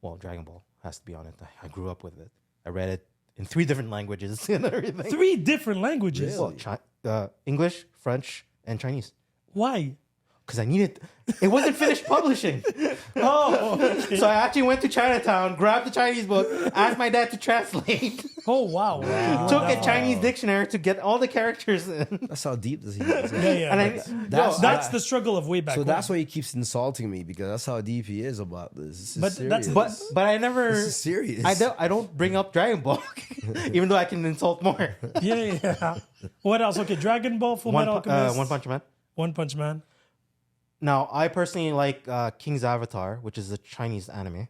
Well, Dragon Ball has to be on it. I grew up with it. I read it in 3 different languages and everything. 3 different languages. Really? Well, English, French, and Chinese. Why? Because I needed. It wasn't finished publishing. Oh, So I actually went to Chinatown, grabbed the Chinese book, asked my dad to translate, oh wow. took a Chinese dictionary to get all the characters in. That's how deep this he is. Yeah. And That's the struggle of way back. So when. that's why he keeps insulting me because that's how deep he is about this. This is But serious. that's- but I never. This is serious. I don't bring up Dragon Ball, even though I can insult more. Yeah. What else? Okay, Dragon Ball, Full Metal Alchemist, One Punch Man. One Punch Man. Now, I personally like King's Avatar, which is a Chinese anime.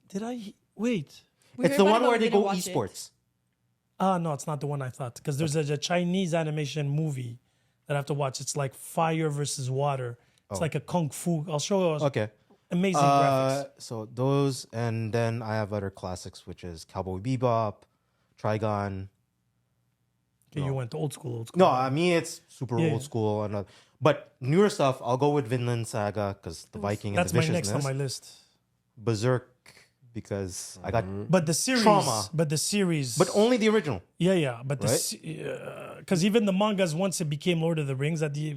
Did I wait? We It's heard the about one it, but where we they didn't go watch it. esports. No, it's not the one I thought. Because there's a Chinese animation movie that I have to watch. It's like fire versus water. It's like a kung fu. I'll show you. Okay. Amazing graphics. So those, and then I have other classics, which is Cowboy Bebop, Trigon. Okay, you went old school. No, I mean it's super Yeah. old school, and but newer stuff. I'll go with Vinland Saga because the Viking That's and my the next on viciousness. my list. Berserk because I got, But the series, Trauma. but only the original. yeah, but Right? because even the mangas once it became Lord of the Rings at the,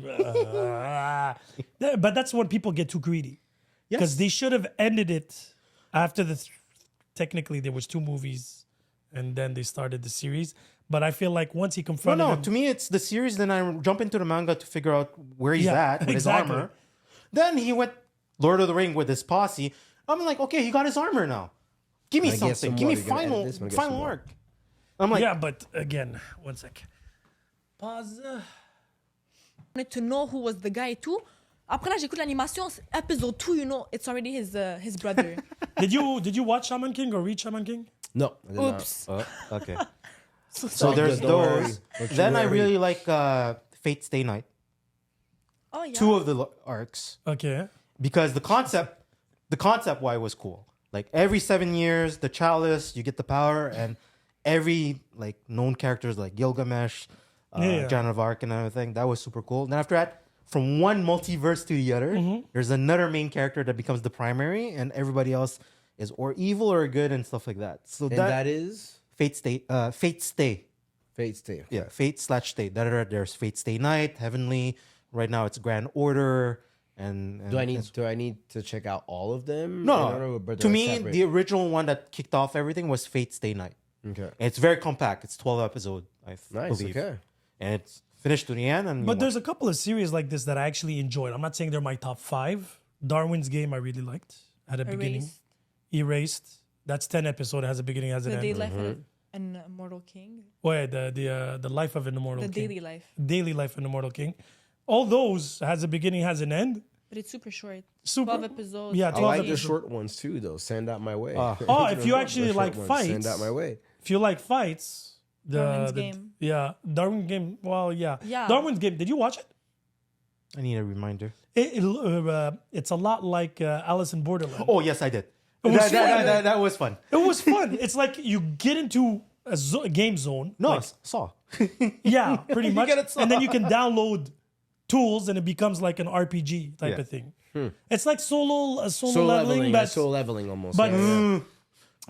but that's when people get too greedy because they should have ended it after technically there was 2 movies, and then they started the series. But I feel like once he confronted No, him, to me it's the series. Then I jump into the manga to figure out where he's Yeah, at with exactly. his armor. Then he went Lord of the Ring with his posse. I'm like, okay, he got his armor now. Give me Wanna get something. some Give me more? You're gonna edit final this? Wanna get some final more? arc. I'm like, yeah, but again, one sec. Pause. Wanted to know who was the guy too. Après là, j'écoute l'animation. Episode 2, you know, it's already his brother. Did you watch Shaman King or read Shaman King? No, I did not. Oops. okay. So So sorry. there's Don't worry. those. Don't you Then I worry. really like Fate Stay Night. Oh yeah. 2 of the arcs. Okay. Because the concept why was cool. Like every 7 years, the chalice, you get the power, and every like known characters like Gilgamesh, Yeah. Joan of Arc, and everything. That was super cool. Then after that, from one multiverse to the other, there's another main character that becomes the primary, and everybody else is or evil or good and stuff like that. So And that is Fate Stay. Fate Stay. Okay. Yeah, Fate/Stay. There's Fate Stay Night, Heavenly. Right now it's Grand Order. And Do I need to check out all of them? No, but to they're me, separate? the original one that kicked off everything was Fate Stay Night. Okay. And it's very compact. It's 12 episodes, I Nice. believe. Okay. And it's finished to the end. And But there's a couple of series like this that I actually enjoyed. I'm not saying they're my top 5. Darwin's Game I really liked at the beginning. Erased. That's 10 episodes. It has a beginning, has an The end. day life of an immortal king. Wait, the life of an immortal The king. daily life. Daily life of an immortal king. All those has a beginning, has an end. But it's super short. Super. 12 episodes. Yeah, I 12 like the episodes. short ones too, though. Send out my way. Oh, if you actually The short like ones, fights, send out my way. if you like fights, Darwin's Game. Yeah, Darwin's Game. Well, yeah. Yeah. Darwin's Game. Did you watch it? I need a reminder. It's a lot like Alice in Borderland. Oh, yes, I did. It was That was fun. It was fun. It's like you get into a game zone. No, like, Saw. yeah, pretty much. get it And then you can download tools, and it becomes like an RPG type Yeah. of thing. It's like solo Soul leveling, but soul leveling almost. but- yeah.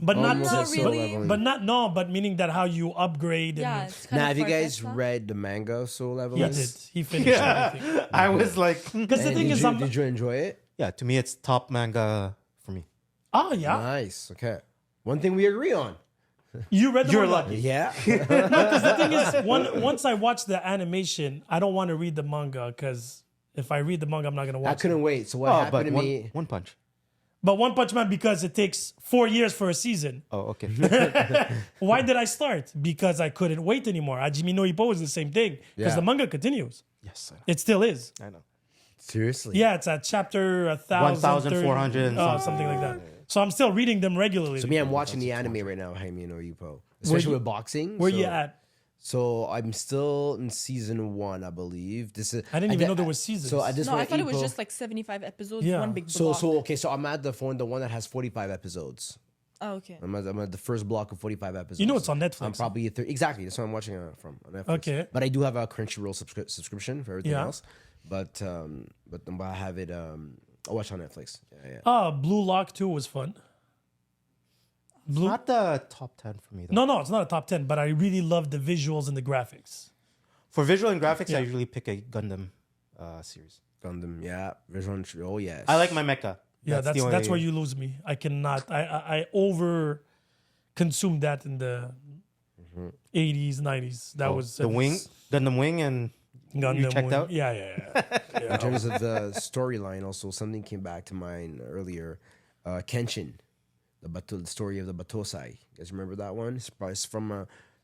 but not Almost Not soul really. leveling. but not no, but meaning that how you upgrade. Yeah, And, it's kind Now, of have you guys far-fetched, huh? read the manga Soul Leveling? he did. He finished everything. I was like, Because the And thing did is, you, I'm did you enjoy it? yeah, to me, it's top manga for me. yeah. Nice. Okay. One thing we agree on. You read the You're manga. lucky. Yeah. Because the thing is, once I watch the animation, I don't want to read the manga because if I read the manga, I'm not gonna I watch it. couldn't wait. So what Oh, happened but to me? One Punch. But One Punch Man because it takes 4 years for a season. Oh, okay. Why did I start? Because I couldn't wait anymore. Hajime no Ippo is the same thing because Yeah. the manga continues. Yes, It still is. I know. Seriously. Yeah, it's at chapter 1,030. 1,400 and something like that. So I'm still reading them regularly. So me, I'm watching the anime right now, Jaime no Ippo. Especially with boxing. Where so, you at? So I'm still in season 1, I believe. This is. I didn't even know there was seasons. So I just No, I thought it was just like 75 episodes, Yeah. one big So block. okay. So I'm at the one that has 45 episodes. Oh, okay. I'm at the first block of 45 episodes. You know it's on Netflix. I'm probably exactly. That's what I'm watching it from on Netflix. Okay. But I do have a Crunchyroll subscription for everything Yeah. else. But I have it. I watch on Netflix. Yeah. Blue Lock 2 was fun. Blue. Not the top 10 for me, though. No, it's not a top 10, but I really love the visuals and the graphics. For visual and graphics, Yeah. I usually pick a Gundam series. Gundam. Yeah. Visual. Oh yes. I like my mecha. Yeah, the only- that's where you lose me. I cannot. I over consumed that in the 80s, 90s. That was the Wing, Gundam Wing, and Gundam you checked Wing. out? Yeah. In terms of the storyline, also something came back to mind earlier. Kenshin, the story of the Batosai. You guys remember that one? It's from some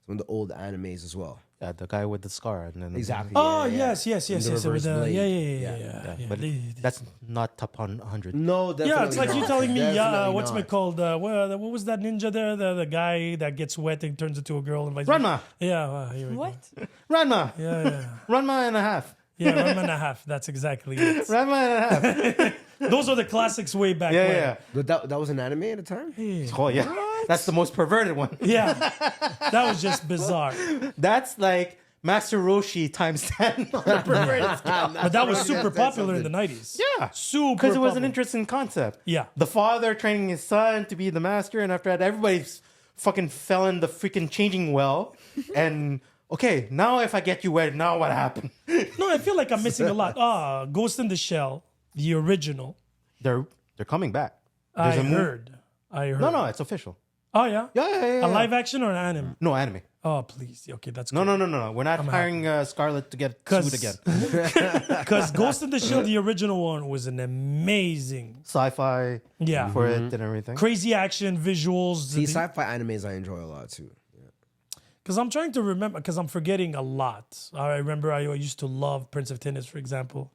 of the old animes as well. Yeah, the guy with the scar. And then Exactly. Oh yeah. yes. And the It was, reverse blade. yeah. Yeah, but that's not top 100. No, definitely Yeah, it's like you not. telling me, Definitely what's not. it called? What was that ninja there? The guy that gets wet and turns into a girl and vice versa. Ranma. Yeah. Here we go. What? Ranma. Yeah. Ranma and a half. Yeah, Ranma and a half. That's exactly it. Ranma and a half. Those are the classics way back Yeah, when. yeah. But that was an anime at the time? Oh yeah, that's the most perverted one. Yeah. That was just bizarre. That's like Master Roshi times 10 on the perverted scale. But that was super popular in the 90s. Yeah, Super because it was an popular. interesting concept. Yeah. The father training his son to be the master, and after that, everybody fucking fell in the freaking changing well. And okay, now if I get you wet, now what happened? No, I feel like I'm missing a lot. Ghost in the Shell, the original. They're coming back. I There's a move- heard. No, it's official. Oh, yeah? Yeah. A live action or an anime? No anime. Oh, please. Okay, that's No, good. no. We're not hiring Scarlett to get sued again. Because Ghost in the Shell, the original one, was an amazing, Sci-fi yeah, for it and everything. crazy action visuals. See, sci-fi animes I enjoy a lot too. Because I'm trying to remember, because I'm forgetting a lot. I remember I used to love Prince of Tennis, for example,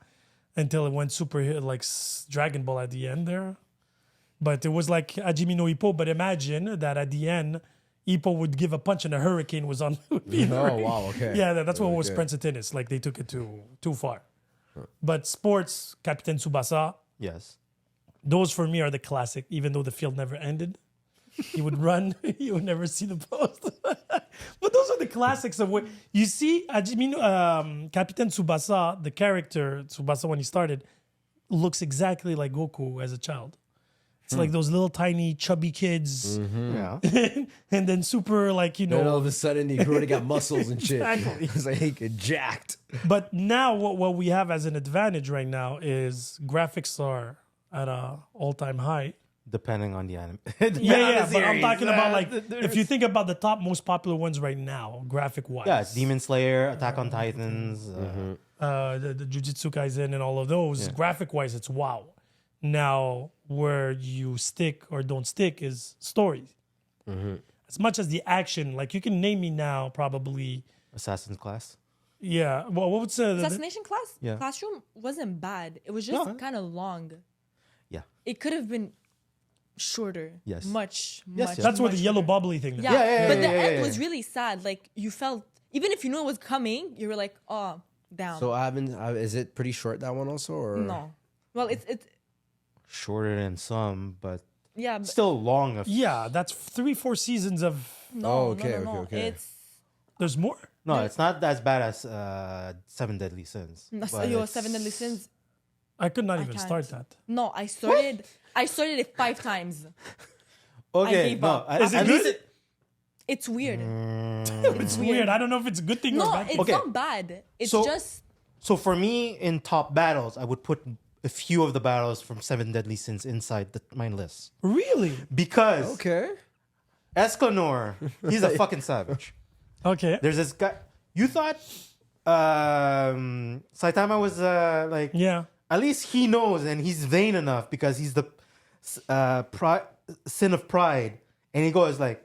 until it went super hit, like Dragon Ball at the end there. But it was like Hajime no Ippo. But imagine that at the end, Ippo would give a punch and a hurricane was on. Would be in the Oh, ring. wow, okay. Yeah, that's what Really was good. Prince of Tennis. Like they took it too far. But sports, Captain Tsubasa, Yes. those for me are the classic. Even though the field never ended, he would run. You would never see the post. But those are the classics of what you see. Captain Tsubasa, the character Tsubasa when he started, looks exactly like Goku as a child. It's like those little tiny chubby kids, Yeah. and then super like And all of a sudden, he already got muscles and shit. Exactly. He's like jacked. But now what we have as an advantage right now is graphics are at a all-time high. Depending on the anime. Yeah, but I'm talking about like if you think about the top most popular ones right now, graphic wise. Yeah, it's Demon Slayer, Attack on Titans. The Jujutsu Kaisen and all of those, graphic wise, it's wow. Now, where you stick or don't stick is stories. As much as the action, like you can name me now, probably. Assassin's Class. Yeah. Well, what would say? Assassination class Yeah. classroom wasn't bad. It was just kind of long. Yeah. It could have been shorter. Yes. Much. Yes. That's where the much yellow shorter. bubbly thing. Yeah, Yeah, but yeah, the yeah, end yeah, was yeah. really sad. Like you felt, even if you knew it was coming, you were like, oh, down. So I haven't. Is it pretty short that one also? Or No. Well, it's Shorter than some, but yeah. But still long. Yeah, that's 3-4 seasons of. no, Oh, okay, no. okay. It's There's more. No, it's not as bad as Seven Deadly Sins. but Yo, it's- 7 Deadly Sins. I could not I even can't. start that. No, I started. I started it 5 times. Okay, gave no. up. Is it at good? least It's weird. It's weird. I don't know if it's a good thing or a No, bad thing. it's Okay. not bad. It's So- just So for me, in top battles, I would put a few of the battles from Seven Deadly Sins inside my list. Really? Because okay. Escanor, he's a fucking savage. Okay. There's this guy. You thought Saitama was like, Yeah. at least he knows and he's vain enough because he's the sin of pride. And he goes like,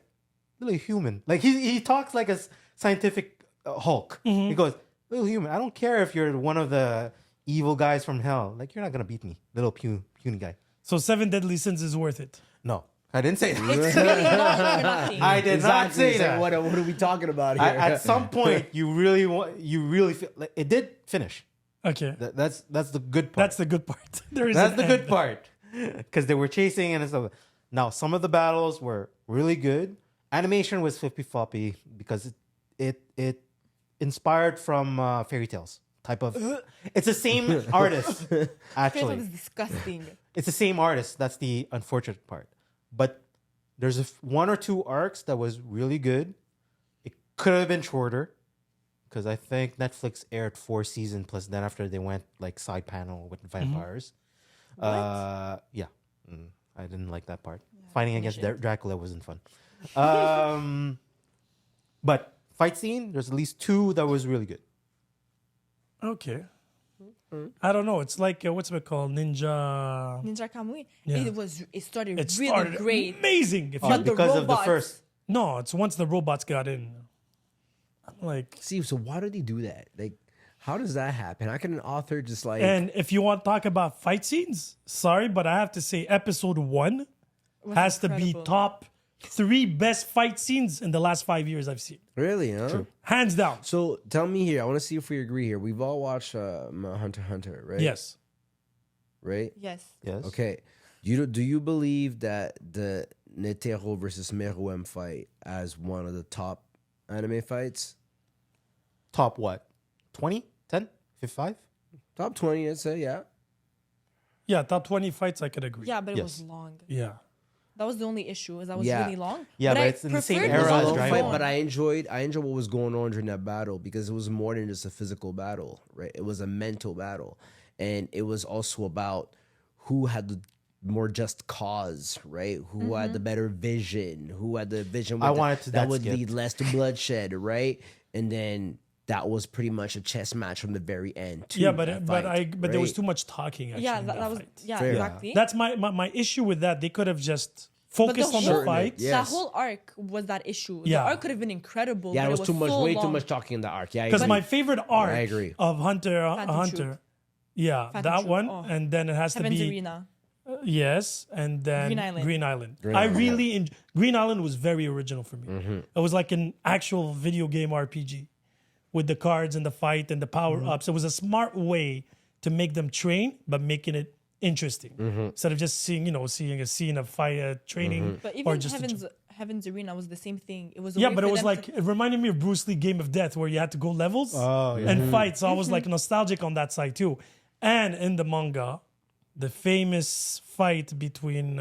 little human. Like he talks like a scientific Hulk. He goes, little human, I don't care if you're one of the evil guys from hell. Like, you're not going to beat me, little puny guy. So 7 Deadly Sins is worth it. No, I didn't say that. it's really not for nothing. I did not say It's like, that. what are we talking about here? At some point, you really feel like it did finish. Okay. That's the good part. That's the good part. There is That's an the end. good part. Because they were chasing and stuff. Now, some of the battles were really good. Animation was flippy floppy because it inspired from fairy tales type of. It's the same artist, It actually. was disgusting. It's the same artist. That's the unfortunate part. But there's one or two arcs that was really good. It could have been shorter because I think Netflix aired 4 seasons plus. Then after they went like side panel with vampires. Yeah, I didn't like that part. Fighting against Dracula wasn't fun. But fight scene, there's at least 2 that was really good. Okay. I don't know. It's like what's it called? Ninja. Ninja Kamui. Yeah. It started It really started great. amazing. If But you, the Because of the robots- first. no, it's once the robots got in. I'm like, See, so why did he do that? Like, how does that happen? How can an author just like? and if you want to talk about fight scenes, sorry, but I have to say episode 1 has to be incredible. top 3 best fight scenes in the last 5 years I've seen. Really, huh? Hands down. So tell me here. I want to see if we agree here. We've all watched Hunter x Hunter, right? Yes. Right? Yes. Yes. Okay. Do you believe that the Netero versus Meruem fight as one of the top anime fights? Top what? 20? 10? 55? Top 20, I'd say, yeah. Yeah, top 20 fights, I could agree. Yeah, but it Yes. was long. Yeah. That was the only issue. Is that was Yeah. really long. Yeah, but I it's in the same preferred era the as long Dragon fight, Ball. form. but I enjoyed what was going on during that battle because it was more than just a physical battle, right? It was a mental battle, and it was also about who had the more just cause, right? Who had the better vision? Who had the vision? I with wanted to that that would skip. lead less to bloodshed, right? And then that was pretty much a chess match from the very end. To Yeah, that but fight, there was right? too much talking actually. Yeah, in that was fight. Fair. exactly. That's my issue with that. They could have just But the focused on whole- the fight. Yeah. That Yes. whole arc was that issue. Yeah. The arc could have been incredible. Yeah, but it was too much, so way too long. much talking in the arc. Yeah, I Because agree. my favorite arc I agree. of Hunter Phantom Hunter, Troop. yeah, Phantom that Troop, one, oh. and then it has Heaven's to be Arena. yes, and then Green Island. I really Green Island was very original for me. Mm-hmm. It was like an actual video game RPG with the cards and the fight and the power Mm-hmm. ups. It was a smart way to make them train, but making it interesting Mm-hmm. instead of just seeing a scene of fight training But or even just Heaven's Arena was the same thing. It was a yeah, way but for it was them like to- it reminded me of Bruce Lee Game of Death where you had to go levels Oh, yeah. and fight. So I was like nostalgic on that side too. And in the manga, the famous fight between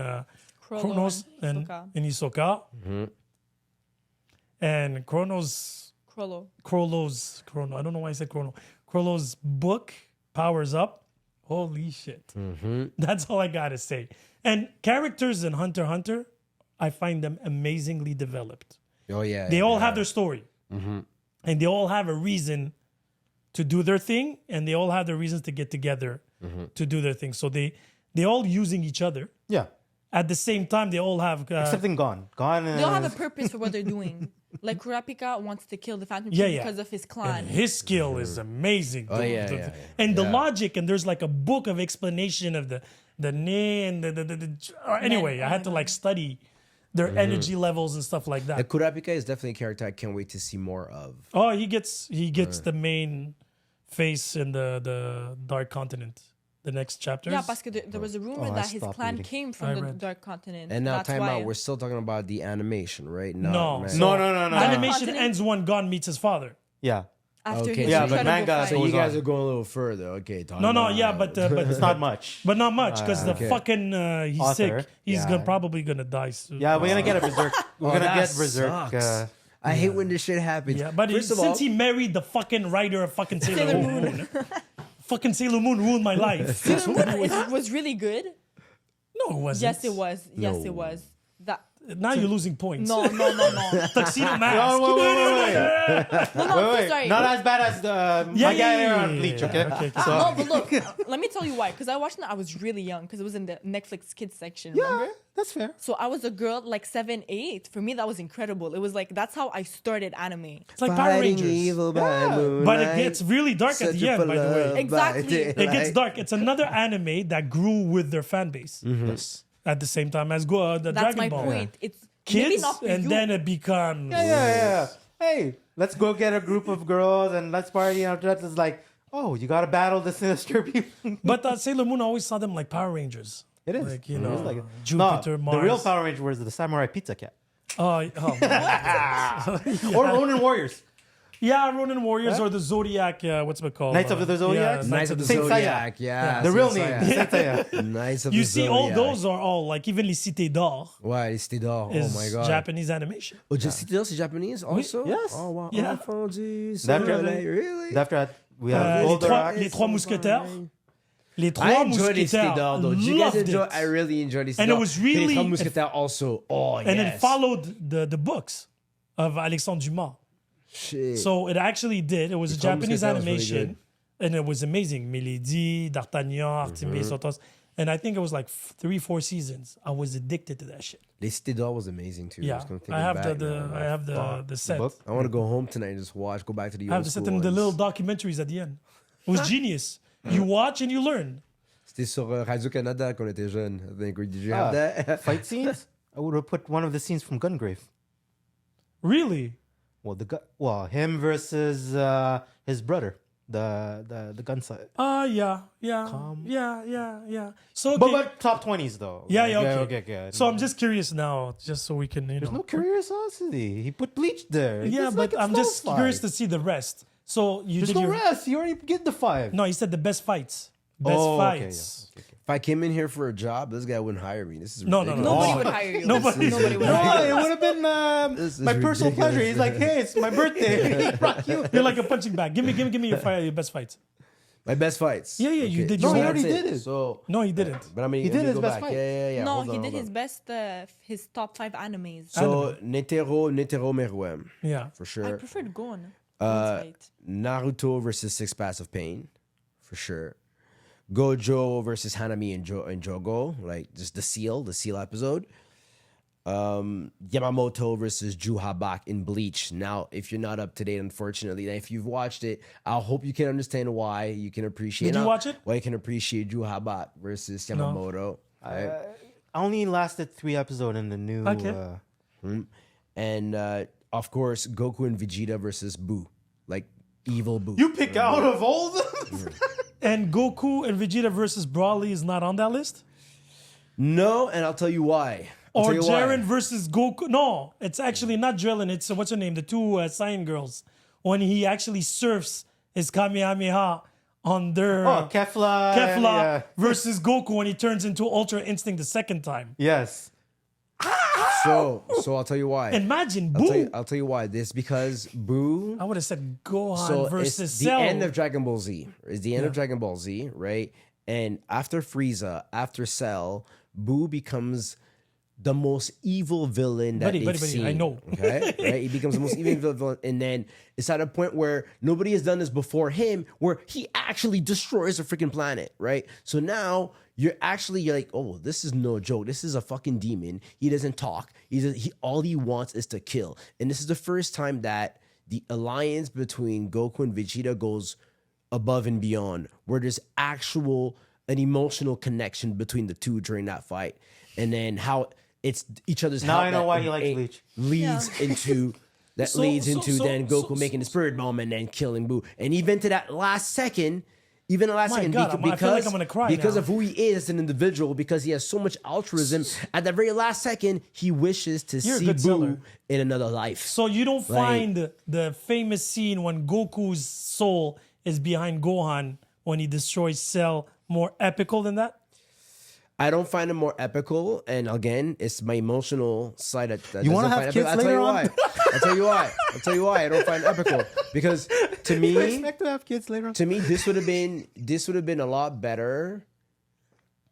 Kronos and Hisoka. Hisoka. And Kronos I don't know why I said Kronos book powers up. Holy shit. That's all I gotta say. And characters in Hunter x Hunter, I find them amazingly developed. Oh yeah, They all have their story. And they all have a reason to do their thing, and they all have their reasons to get together to do their thing. So they all using each other. Yeah. At the same time, they all have Except in Gone. Gone They all have a is... purpose for what they're doing. Like Kurapika wants to kill the Phantom Yeah, Troop yeah. because of his and clan. his skill is amazing. Oh, yeah, yeah, yeah. And the Yeah. logic, and there's like a book of explanation of the ne and anyway, I had to like study their energy levels and stuff like The that. Kurapika is definitely a character I can't wait to see more of. Oh, he gets the main face in the Dark Continent. The next chapters. Yeah, because there was a rumor I that his stopped clan reading. came I from the read. Dark Continent. And now, That's time why. out. We're still talking about the animation, right? No. man. So- No. Animation Continent? ends when Gon meets his father. Yeah. After Okay, his yeah, but incredible manga- fight. So you goes guys on. are going a little further. Okay, talk No, about yeah, but It's not much. but not much because the okay. fucking he's Author, sick. He's yeah. probably gonna die soon. Yeah, we're gonna get a Berserk. We're gonna that get Berserk. sucks. I hate when this shit happens. Yeah, but First of since all, he married the fucking writer of fucking Sailor Moon, fucking Sailor Moon ruined my life. It was really good. No, it wasn't. Yes, it was. Yes, it was. That. Now you're losing points. No. Tuxedo mask. Oh, wait. No, Wait, sorry. not as bad as the Yeah, my guy yeah, on Bleach. Okay. okay. No, but look, let me tell you why. Because I watched it, I was really young. Because it was in the Netflix kids section. Yeah, Remember? that's fair. So I was a girl like 7, 8. For me, that was incredible. It was like that's how I started anime. It's like Power fighting Rangers. evil by Yeah. moonlight. But it gets really dark at the Searching end, for by the way. love Exactly. by It gets daylight. dark. It's another anime that grew with their fan base Yes. at the same time as the That's Dragon my Ball. point. It's maybe Kids, not for and you. then it becomes. Yeah. Hey, let's go get a group of girls and let's party. After that, it's like, oh, you gotta battle the sinister people. But Sailor Moon always saw them like Power Rangers. It is. Like, you know, It's like Jupiter, no, Mars. The real Power Ranger was the Samurai Pizza Cat oh or Ronin Warriors. yeah, Ronin Warriors or the Zodiac. What's it called? Knights of the Zodiac? Yeah, Knights of the Saint Seiya. Zodiac, yeah. The real Saint name. Seiya. Saint Seiya. Knights of You the see, all Zodiac. those are all like even les Cités d'Or Ouais, Cité d'Or. Oh is my god. Japanese animation. Oh, just Cité d'Or, c'est Japanese also? yes. Oh wow. Yeah. Enfant du After soleil. Really? After that, we have les, Older trois, Axe. les Trois Mousquetaires. Les I Trois enjoyed les Cité Mousquetaires. d'Or though. Did you guys Loved enjoy? it. I really enjoyed les Cité And d'Or. it was Et really- les Trois Mousquetaires also. Oh yes. And it followed the books of Alexandre Dumas. Shit. So it actually did. It was a Trois Japanese Mousquetaires was really animation, good. and it was amazing. Milady, D'Artagnan, Artemis, Sotos, and I think it was like 3-4 seasons. I was addicted to that shit. Les Cité d'Or was amazing too. Yeah, Just gonna think I have back the now. I have the set. book. I want to go home tonight and just watch. Go back to the I have old the set school and the ones. little documentaries at the end. It was genius. You watch and you learn. C'était sur Radio-Canada quand on était jeune. I think. Did you have Ah. that? Fight scenes. I would have put one of the scenes from Gungrave. Really? Well, him versus his brother, the gun side. Yeah. So, okay. But top 20s though. Yeah, Okay. So I'm just curious now, just so we can, There's no curiosity. He put Bleach there. Yeah, It's but like a I'm just slow curious fight. to see the rest. So you There's did no your rest. You already get the 5. No, he said the best fights. Best Oh, okay, fights. yeah. Okay. If I came in here for a job, this guy wouldn't hire me. This is No. ridiculous. Nobody Oh. would hire you. Nobody- Nobody would No, hire you. it would have been This is my personal ridiculous. pleasure. He's like, hey, it's my birthday. Rock you. You're like a punching bag. Give me your best fights. My best fights. Yeah, you did No, your he own. already That's did it. So, No, he didn't. but I mean, He let did me his go best back. fight. Yeah. No, Hold he on, did hold his on. best, his top 5 animes. So, Netero Meruem, Yeah. for I sure. preferred Gon. Naruto versus Six Paths of Pain, for sure. Gojo versus Hanami and Jogo, like just the seal episode. Yamamoto versus Juhabak in Bleach. Now, if you're not up to date, unfortunately, and if you've watched it, I hope you can understand why you can appreciate. Did you watch it? Why you can appreciate Juhabak versus Yamamoto. Right? I only lasted 3 episodes in the new. Okay. And of course, Goku and Vegeta versus Boo, like evil Boo. You pick out of all of them? And Goku and Vegeta versus Broly is not on that list? No, and I'll tell you why. I'll Or tell you why. Jaren versus Goku? No, it's actually not Jalen. It's what's her name? The two Saiyan girls. When he actually surfs his Kamehameha on their Kefla. Kefla Yeah. versus Goku when he turns into Ultra Instinct the second time. Yes. So I'll tell you why. Imagine Boo. I'll tell you why. This because Boo. I would have said Gohan So versus it's the Cell. end of Dragon Ball Z. It's the end of Dragon Ball Z, right? And after Frieza, after Cell, Boo becomes the most evil villain that Buddy, they've seen. I know. Okay, right? He becomes the most evil villain, and then it's at a point where nobody has done this before him, where he actually destroys a freaking planet, right? So now you're like, oh, this is no joke. This is a fucking demon. He doesn't talk. He all he wants is to kill. And this is the first time that the alliance between Goku and Vegeta goes above and beyond, where there's an emotional connection between the two during that fight, and then how it's each other's. Now help I know that why he likes Bleach. leads into that So- leads so- into so- then Goku so- making the spirit bomb and then killing Boo, and even to that last second. Even the last My second, God, I feel like I'm gonna cry because now. of who he is as an individual, because he has so much altruism. At the very last second, he wishes to You're a see good Boo seller. in another life. So you don't find the famous scene when Goku's soul is behind Gohan when he destroys Cell more epical than that? I don't find it more epical, and again, it's my emotional side. That You wanna doesn't have find kids epical. later I'll tell you why. I'll tell you why I don't find it epical, because to I me, expect to have kids later on. this would have been a lot better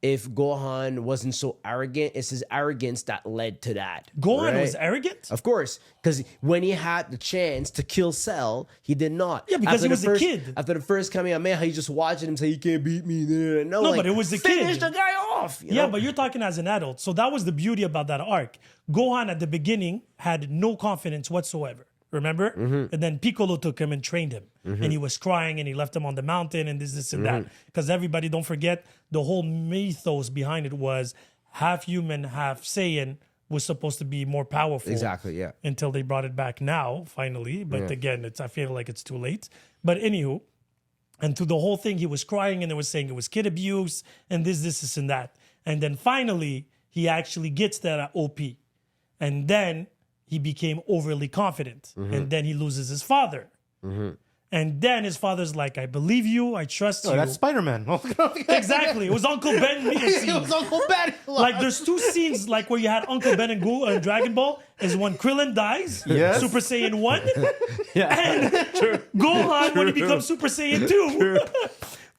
if Gohan wasn't so arrogant. It's his arrogance that led to that. Gohan right? was arrogant? Of course, because when he had the chance to kill Cell, he did not. Yeah, because he the was a first, kid. After the first Kamehameha, he just watching him say, "He can't beat me." No, No, but it was the finish kid. the guy off. you Yeah, know? but you're talking as an adult. So that was the beauty about that arc. Gohan at the beginning had no confidence whatsoever. Remember? Mm-hmm. And then Piccolo took him and trained him. And he was crying and he left him on the mountain and this and Mm-hmm. that. Because everybody, don't forget, the whole mythos behind it was half human, half Saiyan was supposed to be more powerful. Exactly, yeah. Until they brought it back now, finally. But again, I feel like it's too late. But anywho, and through the whole thing, he was crying and they were saying it was kid abuse and this, and that. And then finally, he actually gets that OP. And then he became overly confident. And then he loses his father. And then his father's like, I believe you, I trust Oh, you. that's Spider-Man. Exactly. It was Uncle Ben. It was Uncle Ben. Like there's two scenes like where you had Uncle Ben and Dragon Ball is when Krillin dies, Yes. Super Saiyan 1, and Gohan when he becomes Super Saiyan 2.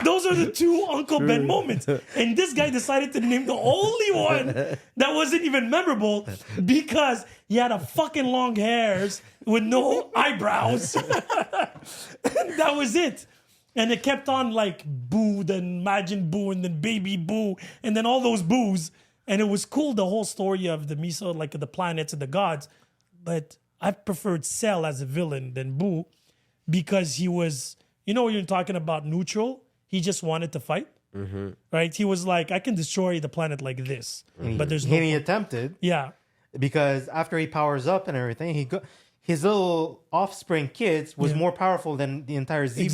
Those are the two Uncle Ben moments. And this guy decided to name the only one that wasn't even memorable because he had a fucking long hairs with no eyebrows. That was it. And it kept on like Boo, then Imagine Boo, and then Baby Boo, and then all those Boos. And it was cool, the whole story of the Miso, like the planets and the gods. But I preferred Cell as a villain than Boo because he was, you're talking about neutral. He just wanted to fight, right? He was like, I can destroy the planet like this, but there's no. He attempted. Yeah, because after he powers up and everything, his little offspring kids was more powerful than the entire Z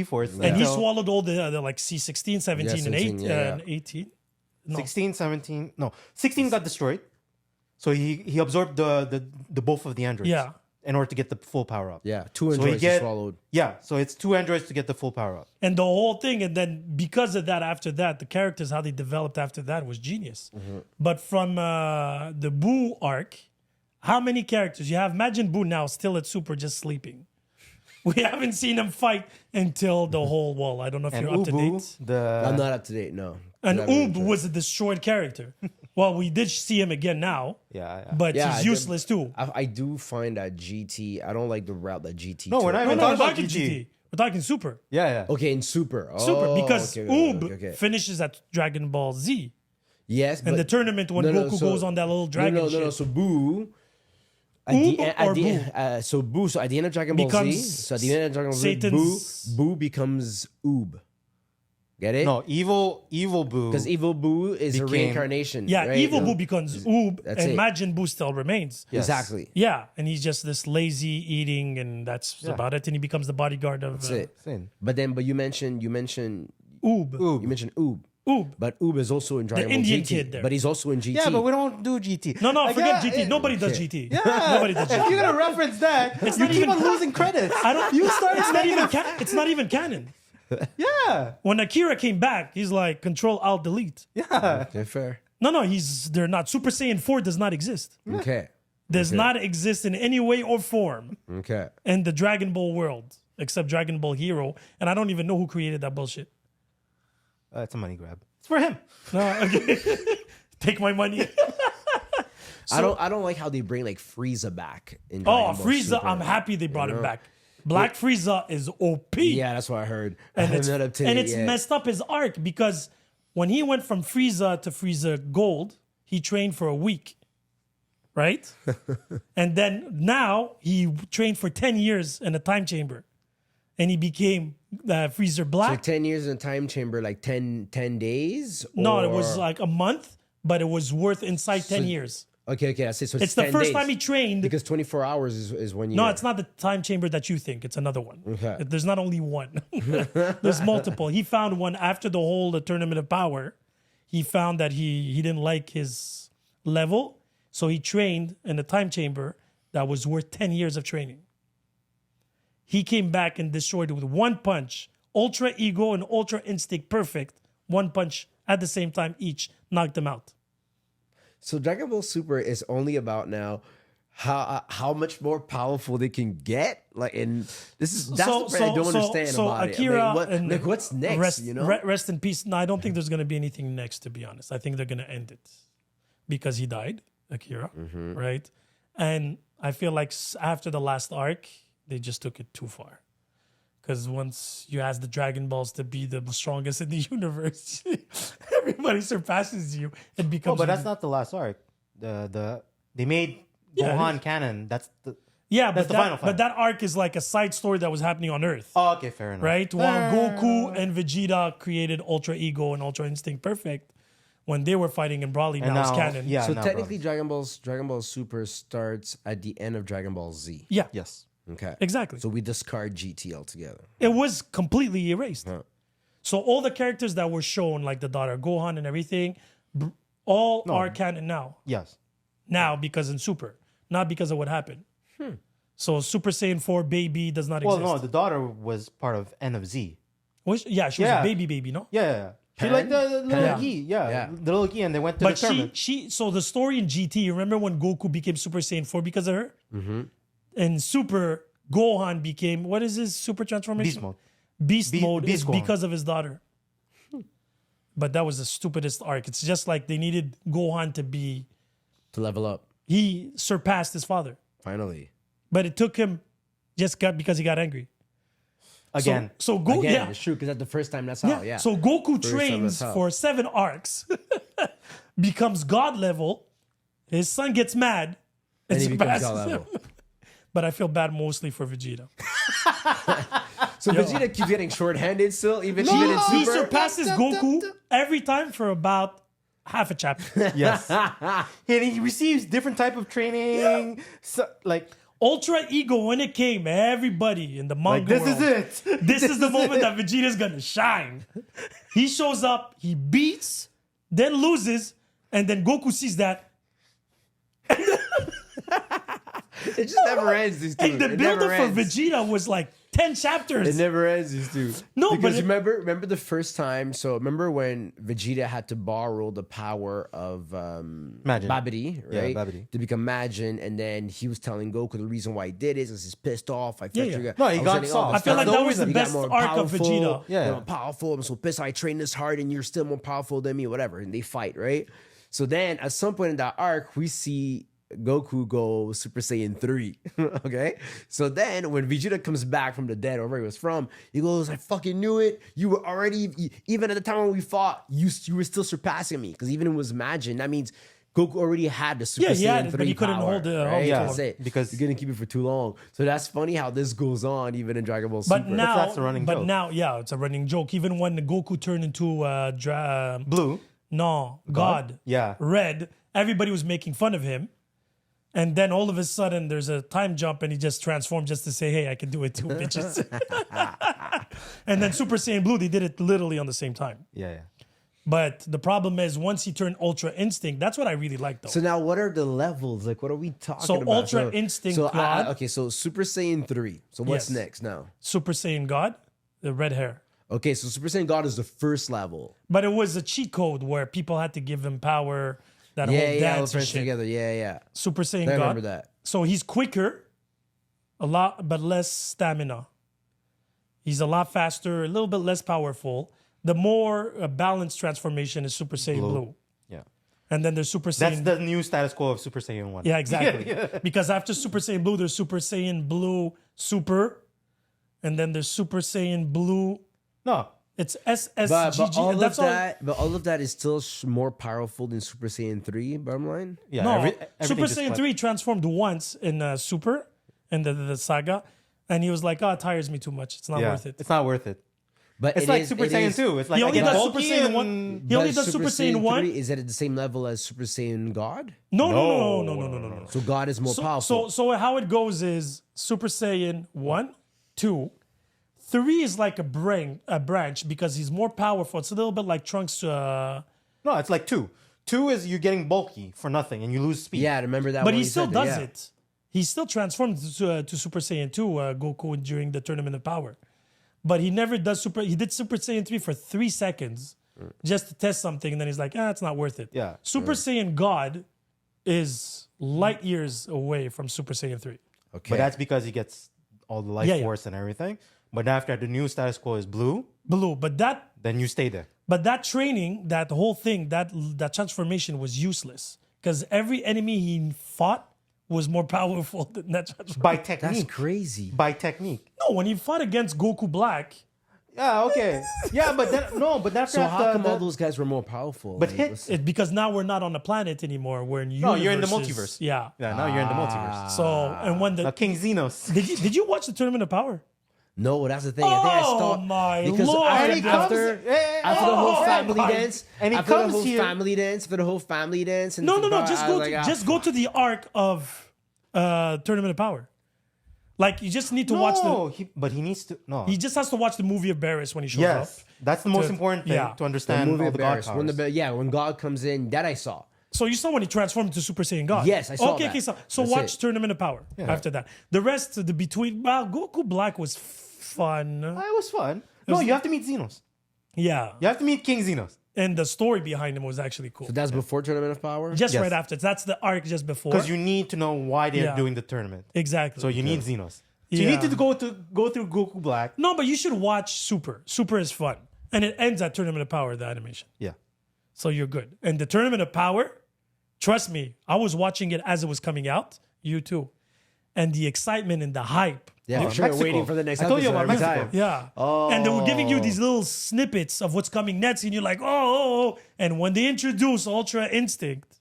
Force. And he swallowed all the like C16, 17, Yeah, and 17, and 18. No. 16, 17, no, 16 got destroyed. So he absorbed the both of the androids. Yeah. In order to get the full power up. Yeah, two So androids he swallowed. Yeah, so it's 2 androids to get the full power up. And the whole thing, and then because of that, after that, the characters, how they developed after that was genius. But from the Boo arc, how many characters? You have Majin Buu now still at Super just sleeping. We haven't seen him fight until the whole wall. I don't know if And you're up to Ubu, date. I'm not up to date, no. And I haven't Oob was a destroyed character. Well, we did see him again now, yeah. but Yeah, I he's did- useless too. I do find that GT, I don't like the route that GT No, we're took. not No, even no, we're talking about talking GT. GT. We're talking Super. Yeah. Okay, in Super. Super, Oh, because okay, Oob okay. finishes at Dragon Ball Z. Yes, And but the tournament when Goku goes on that little dragon no. shit. So Boo, Oob or so Boo. So at the end of Dragon Ball Z, Becomes so at the end of Dragon Ball Z, Satan's- Boo becomes Oob. Get it? No, evil Boo. because Evil Boo is a became- reincarnation. Yeah, right? Evil Boo becomes Oob, That's and it. Majin Buu still remains. Yes. Exactly. Yeah, and he's just this lazy eating, and that's about it. And he becomes the bodyguard of That's it. Same. But you mentioned Oob. Oob. you mentioned Oob. Oob. But Oob is also in Dragon Ball Indian GT. kid there. But he's also in GT. Yeah, but we don't do GT. No, Like, forget yeah, GT. Nobody does GT. Yeah. Nobody does If GT. you're gonna reference that, you not keep even- on losing credits. I don't. You start It's not even. negative- It's not even canon. Yeah. When Akira came back, he's like Control Alt Delete. Yeah. Okay, fair. No, they're not. Super Saiyan 4 does not exist. Okay. Does not exist in any way or form Okay. in the Dragon Ball world, except Dragon Ball Hero. And I don't even know who created that bullshit. It's a money grab. It's for him. No, okay. Take my money. I don't like how they bring like Frieza back in Oh, Dragon Ball Frieza! Super. I'm happy they brought him back. Black Frieza is OP. Yeah, that's what I heard. and it's, I'm not up to and date it's yet. messed up his arc because when he went from Frieza to Frieza Gold, he trained for a week, right? And then now he trained for 10 years in a time chamber, and he became Frieza So Black. 10 years in a time chamber, like 10 days? No, it or- was like a month, but it was worth inside 10 years. Okay, that's it. So It's the 10 first days. time he trained. Because 24 hours is when you. No, it's not the time chamber that you think. It's another one. Okay. There's not only one. There's multiple. He found one after the whole Tournament of Power. He found that he didn't like his level, so he trained in a time chamber that was worth 10 years of training. He came back and destroyed it with one punch. Ultra Ego and Ultra Instinct perfect. One punch at the same time each knocked him out. So Dragon Ball Super is only about now how much more powerful they can get. Like, and that's the part I don't understand about Akira it. I mean, and like, what's next? Rest in peace. No, I don't think there's going to be anything next, to be honest. I think they're going to end it because he died, Akira, right? And I feel like after the last arc, they just took it too far. Because once you ask the Dragon Balls to be the strongest in the universe, everybody surpasses you. It becomes. Oh, but that's not the last arc. They made Gohan canon. That's the. Yeah, That's but the final fight. but that arc is like a side story that was happening on Earth. Oh, okay, fair enough. Right? While Goku and Vegeta created Ultra Ego and Ultra Instinct Perfect when they were fighting in Broly, And now it's now- canon. yeah. So no, technically, Dragon Ball Super starts at the end of Dragon Ball Z. Yeah, Yes. Okay. exactly. So we discard GT altogether. It was completely erased. So all the characters that were shown, like the daughter Gohan and everything, all are canon now. Yes. Now because in Super, not because of what happened. So Super Saiyan 4 baby does not Well, exist. no, the daughter was part of N of Z. Yeah, she was Yeah. a baby, no? Yeah. She Pan? liked the little Pan? Gi. Yeah. Yeah. The little Gi, and they went to But the tournament. so the story in GT, you remember when Goku became Super Saiyan 4 because of her? Mm-hmm. And Super Gohan became, what is his super transformation? Beast mode. Beast mode Beast is Gohan. because of his daughter. But that was the stupidest arc. It's just like they needed Gohan to be, To level up. he surpassed his father. Finally. But it took him because he got angry. Again. So go, Again, yeah. it's true because at the first time that's how. Yeah. So Goku time trains that's how. for 7 arcs, becomes God level. His son gets mad, and he becomes surpasses God him. level. But I feel bad mostly for Vegeta. So Vegeta keeps getting shorthanded still, even in He Super. surpasses Goku every time for about half a chapter. Yes. And he receives different type of training. So, like Ultra Ego, when it came, everybody in the manga this world, is it. This is the moment that Vegeta's gonna shine. He shows up, he beats, then loses, and then Goku sees that. It just never ends. These two. And the It build-up never for ends. Vegeta was like 10 chapters. It never ends. These two. No, but because it- remember the first time. So remember when Vegeta had to borrow the power of Majin. Babidi, Yeah, right? Babidi. To become Majin, and then he was telling Goku the reason why he did it is he's pissed off. I felt yeah. you No, he I was got getting soft. all I feel like stuff. that was the You got best more arc of powerful, Vegeta. Yeah. you know, powerful. I'm so pissed. I trained this hard, and you're still more powerful than me. Whatever, and they fight, right? So then, at some point in that arc, we see Goku go Super Saiyan 3. Okay? So then when Vegeta comes back from the dead, or wherever he was from, he goes, I fucking knew it. You were already, even at the time when we fought, you were still surpassing me. Because even if it was Majin, that means Goku already had the Super Yeah, Saiyan he had it, 3 but he couldn't power, hold it- right? hold it That's to it. because- he couldn't keep it for too long. So that's funny how this goes on even in Dragon Ball Super. But now, that's the running joke. now, yeah, it's a running joke. Even when the Goku turned into Blue. God, Yeah. Red, everybody was making fun of him. And then all of a sudden, there's a time jump, and he just transformed just to say, "Hey, I can do it too, bitches." And then Super Saiyan Blue, they did it literally on the same time. Yeah. But the problem is, once he turned Ultra Instinct, that's what I really like, though. So now, what are the levels? Like, what are we talking So about? Ultra Instinct So God. okay, so Super Saiyan 3. So what's Yes. next now? Super Saiyan God, the red hair. Okay, so Super Saiyan God is the first level. But it was a cheat code where people had to give him power, that Yeah, whole yeah, all dance and friends shit. together. Yeah. Super Saiyan I God. remember that. So he's quicker, a lot, but less stamina. He's a lot faster, a little bit less powerful. The more balanced transformation is Super Saiyan Blue. Yeah. And then there's Super That's Saiyan. the new status quo of Super Saiyan 1. Yeah, exactly. Because after Super Saiyan Blue, there's Super Saiyan Blue Super. And then there's Super Saiyan Blue. No. It's But SSGG. all and that's of all. that, but all of that is still more powerful than Super Saiyan 3. Bottom line. Yeah. No, everything Super just Saiyan went- 3 transformed once in Super, in the saga. And he was like, oh, it tires me too much. It's not Yeah. worth it. It's not worth it. But It's it like is- Super it Saiyan is- 2. It's like He I only get does bulky Super Saiyan and- 1. He but only does Super Saiyan 1. 3, is it at the same level as Super Saiyan God? No. So God is more powerful. So how it goes is Super Saiyan 1, 2, 3 is like a branch because he's more powerful. It's a little bit like Trunks. No, it's like 2. 2 is you getting bulky for nothing and you lose speed. Yeah, I remember that. But when he still said that, does yeah. it. He still transforms to Super Saiyan 2, Goku, during the Tournament of Power. But he never does He did Super Saiyan 3 for 3 seconds just to test something. And then he's like, it's not worth it. Yeah. Super Saiyan God is light years away from Super Saiyan 3. Okay. But that's because he gets all the life Yeah, yeah. force and everything. But after the new status quo is blue, Blue. But then you stay there. that training, that whole thing, that transformation was useless. Because every enemy he fought was more powerful than that transformation. By That's technique. crazy. By technique. No, when he fought against Goku Black, Yeah, okay. Yeah, but then no, but that's So not how come the, all those guys were more powerful? But Like, hit- what's- because now we're not on the planet anymore. We're in No, you're in the universes. multiverse. Yeah. Yeah, now you're in the multiverse. So and when Now King Xenos. did you watch the Tournament of Power? No, that's the thing. I think I Oh stopped my because Lord. after, And he comes- after, Hey, after the whole oh, family my- dance, and he after the comes whole here- family dance, after the whole family dance, and No. I Just was go like, just go to the arc of Tournament of Power. Like you just need to watch No, but he needs to. No. He just has to watch the movie of Barris when he shows Yes, up. that's the most To- important thing yeah. to the understand movie all of the god Barris. When powers. when God comes in, that I saw. So you saw when he transformed into Super Saiyan God. Yes, I saw Okay, that. okay. So That's watch it. Tournament of Power after that. The rest of the between. Well, Goku Black was fun. It was fun. No, you have to meet Xenos. Yeah, You have to meet King Xenos and the story behind him was actually cool. So that's before Tournament of Power. Just Yes. right after. That's the arc just before. because you need to know why they're Yeah. doing the tournament. Exactly. So you need Xenos. So you Yeah. need to go through Goku Black. No, but you should watch Super. Super is fun. And it ends at Tournament of Power, the animation. Yeah. So you're good. And the Tournament of Power, trust me, I was watching it as it was coming out. You too. And the excitement and the hype. Yeah, Oh, I'm sure Mexico. waiting for the next I told you episode about every Mexico. time. Yeah. And they were giving you these little snippets of what's coming next. And you're like, oh. And when they introduce Ultra Instinct,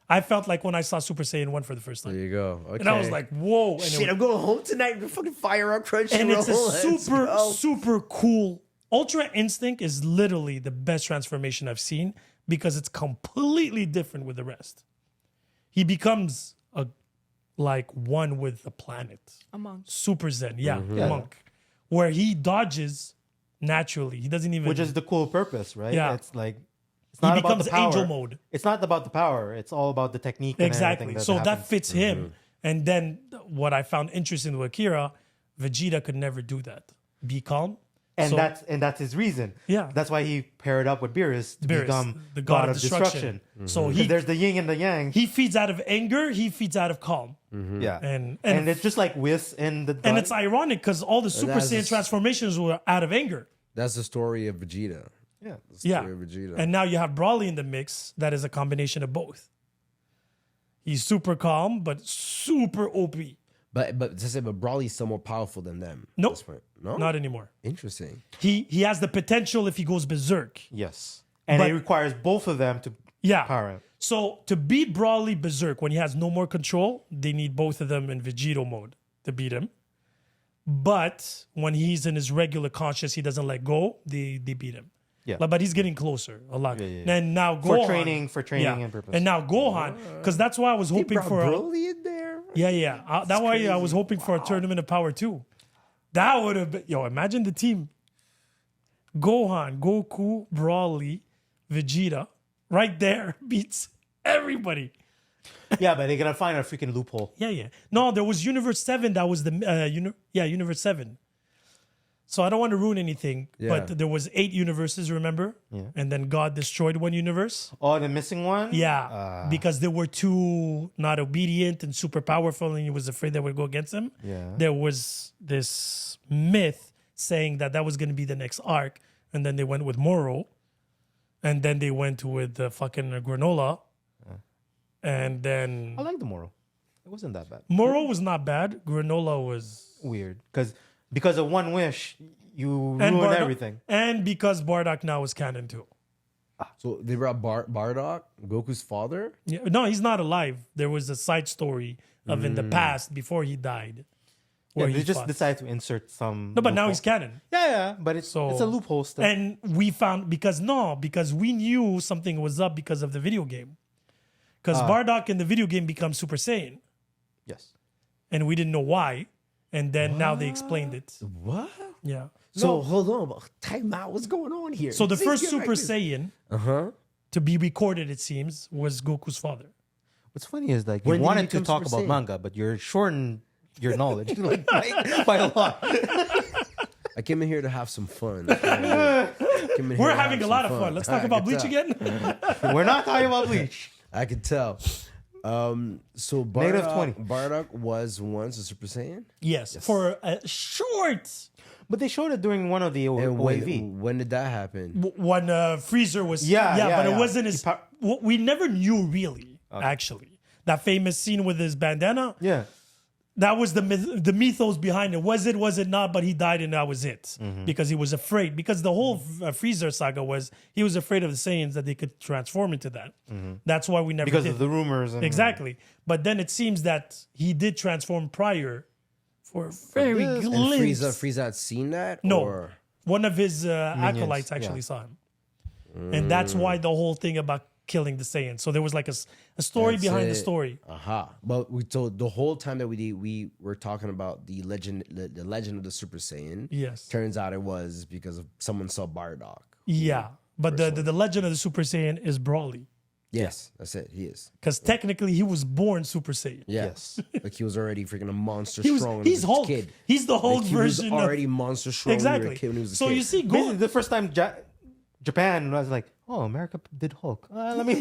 I felt like when I saw Super Saiyan 1 for the first There time. you go. Okay. And I was like, whoa. And, shit, I'm going home tonight to fucking fire up Crunchyroll. and it's a Let's super, go. super cool Ultra Instinct is literally the best transformation I've seen because it's completely different with the rest. He becomes like one with the planet. A monk. Super Zen, Yeah. monk. Where he dodges naturally. He doesn't even... Which is the cool purpose, right? Yeah. It's like it's he not about becomes the power. angel mode. It's not about the power. It's all about the technique. And Exactly. everything So that happens. fits him. And then what I found interesting with Akira, Vegeta could never do that. Be calm. And So- that's his reason. Yeah. That's why he paired up with Beerus to Beerus, become the god of destruction. So Because he there's the yin and the yang. he feeds out of anger, he feeds out of calm. Yeah. And it's just like Whis in the and it's ironic because all the Super that's Saiyan just- transformations were out of anger. That's the story of Vegeta. yeah. That's the Yeah. story of Vegeta. And now you have Broly in the mix that is a combination of both. He's super calm, but super OP. but Broly's still more powerful than them. at Nope. this point. No, Not anymore. interesting. He has the potential if he goes berserk. Yes. And But- it requires both of them to Yeah. power him. So to beat Broly berserk when he has no more control, they need both of them in Vegito mode to beat him. But when he's in his regular conscious, he doesn't let go. They beat him. Yeah. But he's getting closer a lot. yeah. And now For Gohan, training and purpose. And now Gohan, because that's why I was hoping Brought for. Broly in there. Yeah. That's why I was hoping for a tournament of power too. That would have been. Yo, imagine the team: Gohan, Goku, Broly, Vegeta, right there beats everybody. Yeah, but they're gonna find a freaking loophole. Yeah. No, there was Universe 7. That was the Universe 7. So I don't want to ruin anything, Yeah. but there was 8 universes, remember? Yeah. And then God destroyed one universe. Oh, the missing one? Yeah, because they were too not obedient and super powerful, and he was afraid they would go against him. Yeah. There was this myth saying that was going to be the next arc, and then they went with Moro, and then they went with the fucking granola, and then I like the moral. It wasn't that bad. Moro was not bad. Granola was Weird. Because of one wish, you ruin Bardock- everything. and because Bardock now is canon too. So they brought Bardock, Goku's father. Yeah, no, he's not alive. There was a side story of in the past before he died. Yeah, where they he just fought. decided to insert some. No, but now loophole. he's canon. Yeah, but it's So- a loophole still. And we found because we knew something was up because of the video game. Because Bardock in the video game becomes Super Saiyan, yes. and we didn't know why. And then now they explained it. What? Yeah. So hold on, time out. What's going on here? So the Please first get back Super to- Saiyan to be recorded, it seems, was Goku's father. What's funny is like you When did he wanted to become talk Super about Saiyan? manga, but you're shorting your knowledge like, by a lot. I came in here to have some fun. That's what I did. We're having a lot of fun. Let's talk I about could Bleach tell. again. We're not talking about Bleach. I could tell. So Negative Bardock, 20. Bardock was once a Super Saiyan. Yes, for a short. But they showed it during one of the And OAV. when did that happen? When Freezer was Yeah, but it yeah. wasn't his. We never knew really. Actually, that famous scene with his bandana. Yeah. That was the mythos behind it. Was it not? But he died, and that was it because he was afraid. Because the whole Freezer saga was he was afraid of the Saiyans that they could transform into that. That's why we never Because did. of the rumors. And, Exactly. But then it seems that he did transform prior for a very this. And glimpse. Frieza had seen that? No. Or? One of his acolytes actually yeah. saw him. And that's why the whole thing about killing the Saiyans. So there was like a story That's behind the it. story. Aha. But so the whole time that we were talking about the legend of the Super Saiyan. Yes. Turns out it was because of someone saw Bardock. Yeah. But the legend of the Super Saiyan is Broly. Yes, that's it. He is. Because technically he was born Super Saiyan. Yes. Like he was already freaking a monster He was, strong when he's he was a Hulk. kid. He's the Hulk Like, he was version already of... monster strong Exactly. when he was a So kid. you see, Basically, the first time Japan was like, oh, America did Hulk. Let me.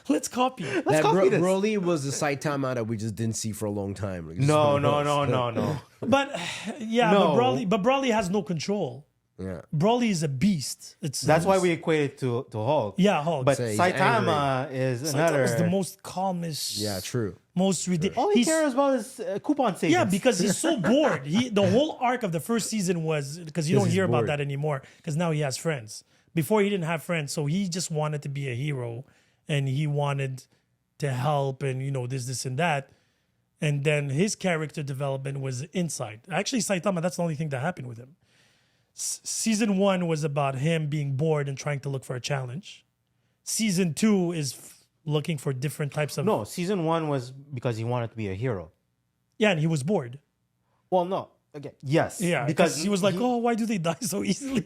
let's copy it. that copy this. Broly was the Saitama that we just didn't see for a long time. Like, no. But yeah, No. but Broly has no control. Yeah. Broly is a beast. That's why we equate it to Hulk. Yeah, Hulk. But Say he's Saitama is another. Saitama's the most calmest. Yeah, true. Most ridiculous. All he cares about is coupon savings. Yeah, because he's so bored. The whole arc of the first season was because you don't he's hear about bored. that anymore. Because now he has friends. Before he didn't have friends, so he just wanted to be a hero, and he wanted to help, and this and that. And then his character development was inside. Actually, Saitama, that's the only thing that happened with him. Season 1 was about him being bored and trying to look for a challenge. Season 2 is looking for different types of. No, season 1 was because he wanted to be a hero. Yeah, and he was bored. Well, no. Okay. Yes. Yeah, because he was like, "Oh, why do they die so easily?"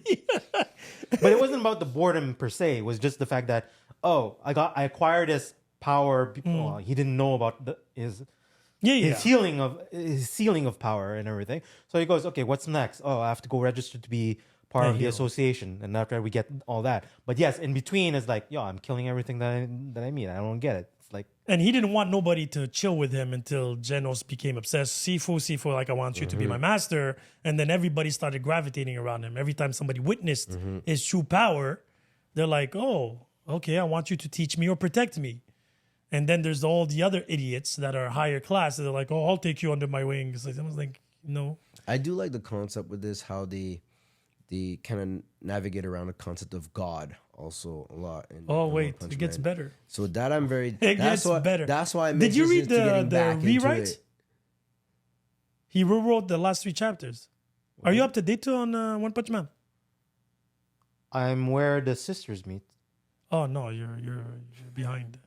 But it wasn't about the boredom per se. It was just the fact that, I acquired this power. Well, he didn't know about his ceiling of power and everything. So he goes, okay, what's next? Oh, I have to go register to be part of the hero. association, and after we get all that. But yes, in between is like, I'm killing everything that I meet. I don't get it. It's like, And he didn't want nobody to chill with him until Genos became obsessed. Sifu, like I want you to be my master. And then everybody started gravitating around him. Every time somebody witnessed his true power, they're like, oh, okay, I want you to teach me or protect me. And then there's all the other idiots that are higher class. They're like, oh, I'll take you under my wings. I was like, no. I do like the concept with this, how they kind of navigate around the concept of God also a lot. Oh, wait, it gets better. So that I'm very. It gets better. That's why. I'm Did you read interested to getting the back into rewrite? it. He rewrote the last 3 chapters. Are you up to date on One Punch Man? I'm where the sisters meet. Oh no, you're behind.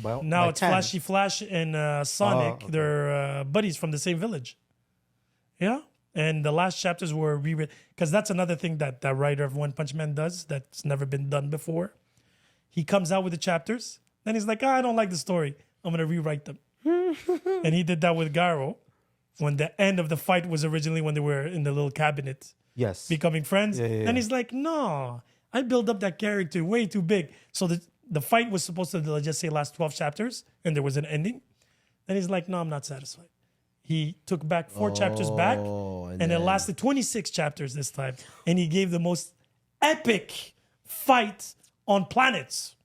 Well, Now by it's 10. Flashy Flash and Sonic. okay. They're buddies from the same village. Yeah. And the last chapters were rewritten. Because that's another thing that the writer of One Punch Man does that's never been done before. He comes out with the chapters. Then he's like, I don't like the story. I'm going to rewrite them. And he did that with Garo. When the end of the fight was originally when they were in the little cabinet Yes. becoming friends. Yeah. And he's like, no, I built up that character way too big. So the fight was supposed to, let's just say, last 12 chapters, and there was an ending. And he's like, no, I'm not satisfied. He took back 4 chapters back, and it lasted 26 chapters this time. And he gave the most epic fight on planets.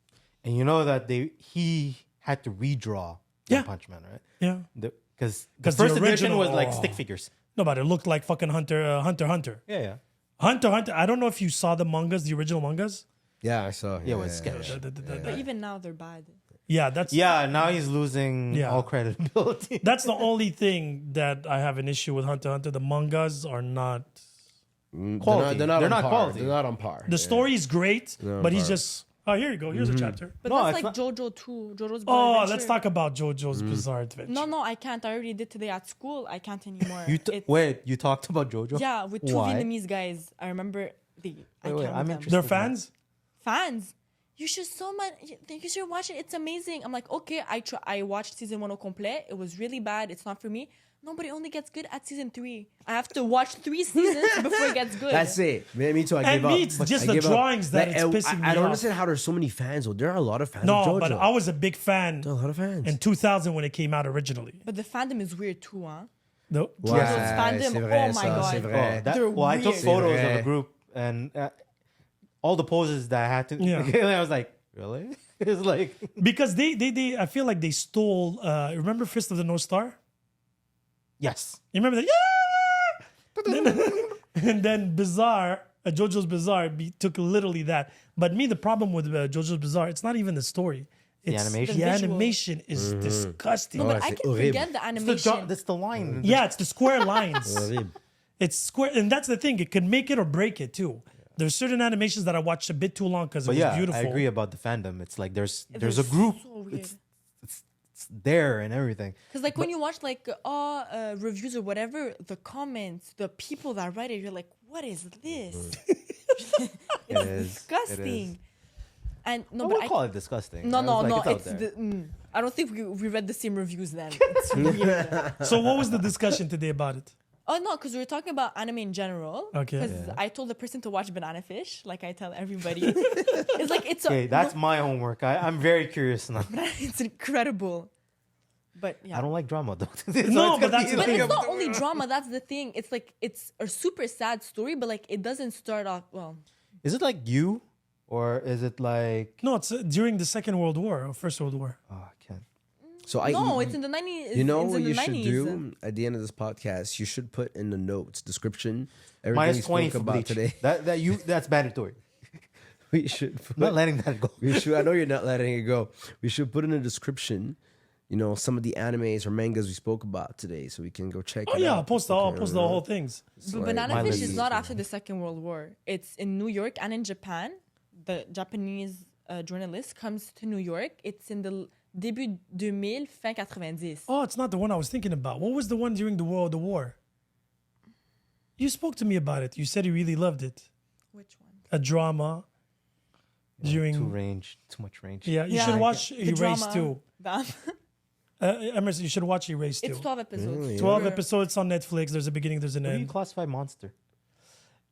And you know that he had to redraw Yeah. One Punch Man, right? Yeah. Because the 'Cause the first edition original- was like stick figures. No, but it looked like fucking Hunter. Yeah. Hunter. I don't know if you saw the mangas, the original mangas. Yeah, I saw. Yeah, it was sketch. But even now they're bad. Yeah, that's Yeah, now he's losing Yeah. all credibility. That's the only thing that I have an issue with Hunter x Hunter. The mangas are not. Quality. They're not They're on not par. quality. They're not on par. The story is great, but he's par. just. Oh, here you go. Here's a chapter. But No, that's it's like JoJo too. JoJo's Bizarre Oh, Adventure. let's talk about JoJo's Bizarre Adventure. No, I can't. I already did today at school. I can't anymore. Wait, you talked about JoJo? Yeah, with 2 Why? Vietnamese guys. I remember I Wait, can't with I'm them. interested. They're fans. Fans. You should you should watch it. It's amazing. I'm like, okay, I watched season 1 au complet. It was really bad. It's not for me. No, but it only gets good at season 3. I have to watch 3 seasons before it gets good. That's it. Me too. I And give up. me, it's just I the give up. drawings that Like, it's pissing me I don't off. understand how there's so many fans. Though there are a lot of fans. of No, JoJo. but I was a big fan There are a lot of fans. in 2000 when it came out originally. But the fandom is weird too, huh? No. Ouais, fandom, c'est vrai, oh my ça, God. c'est vrai. Well, I took weird. photos of C'est the group and all the poses that I had to. Yeah. I was like, really? It's like, Because they I feel like they stole. Remember Fist of the North Star? yes. You remember that? Yeah. And then Bizarre, JoJo's Bizarre took literally that. But me, the problem with JoJo's Bizarre, it's not even the story. It's animation? The The visual. animation is disgusting. No, but I c'est can horrible. forget the animation. That's the line. Yeah, it's the square lines. Horrible. It's square, and that's the thing. It can make it or break it too. There's certain animations that I watched a bit too long because it But was yeah, beautiful. I agree about the fandom. It's like there's It was a group. so weird. It's there and everything. Because like when you watch like reviews or whatever, the comments, the people that write it, you're like, what is this? It is Disgusting. And I no, won't but call it disgusting. no, I was like, it's out there. I don't think we read the same reviews then. It's weird. So what was the discussion today about it? Oh no, because we were talking about anime in general. Okay. Because I told the person to watch Banana Fish, like I tell everybody. It's like Okay, that's my homework. I'm very curious now. it's incredible. But yeah. I don't like drama though. No, but that's- But it's not only drama. That's the thing. It's like it's a super sad story, but like it doesn't start off well. Is it like you, or is it like? No, it's during the Second World War or First World War. Oh, I can't. So No, it's in the 90s. You know it's what in the you should 90s. do at the end of this podcast? You should put in the notes description everything Minus we 20 spoke for about bleach. today. That's mandatory. We should. I'm not letting that go. We should. I know you're not letting it go. We should put in a description some of the animes or mangas we spoke about today, so we can go check. Oh it yeah, out. I'll post the whole things. But like banana my fish list is is not too. after the Second World War. It's in New York and in Japan. The Japanese journalist comes to New York. It's in the début 2000, fin 90. Oh, it's not the one I was thinking about. What was the one during the war? You spoke to me about it. You said you really loved it. Which one? A drama during. Too much range. Yeah, you Yeah. should watch The Erase drama. too. Damn. Emerson, you should watch Erase too. It's 12 episodes. yeah. 12 Sure. episodes on Netflix. There's a beginning, there's an What do you end. classify monster?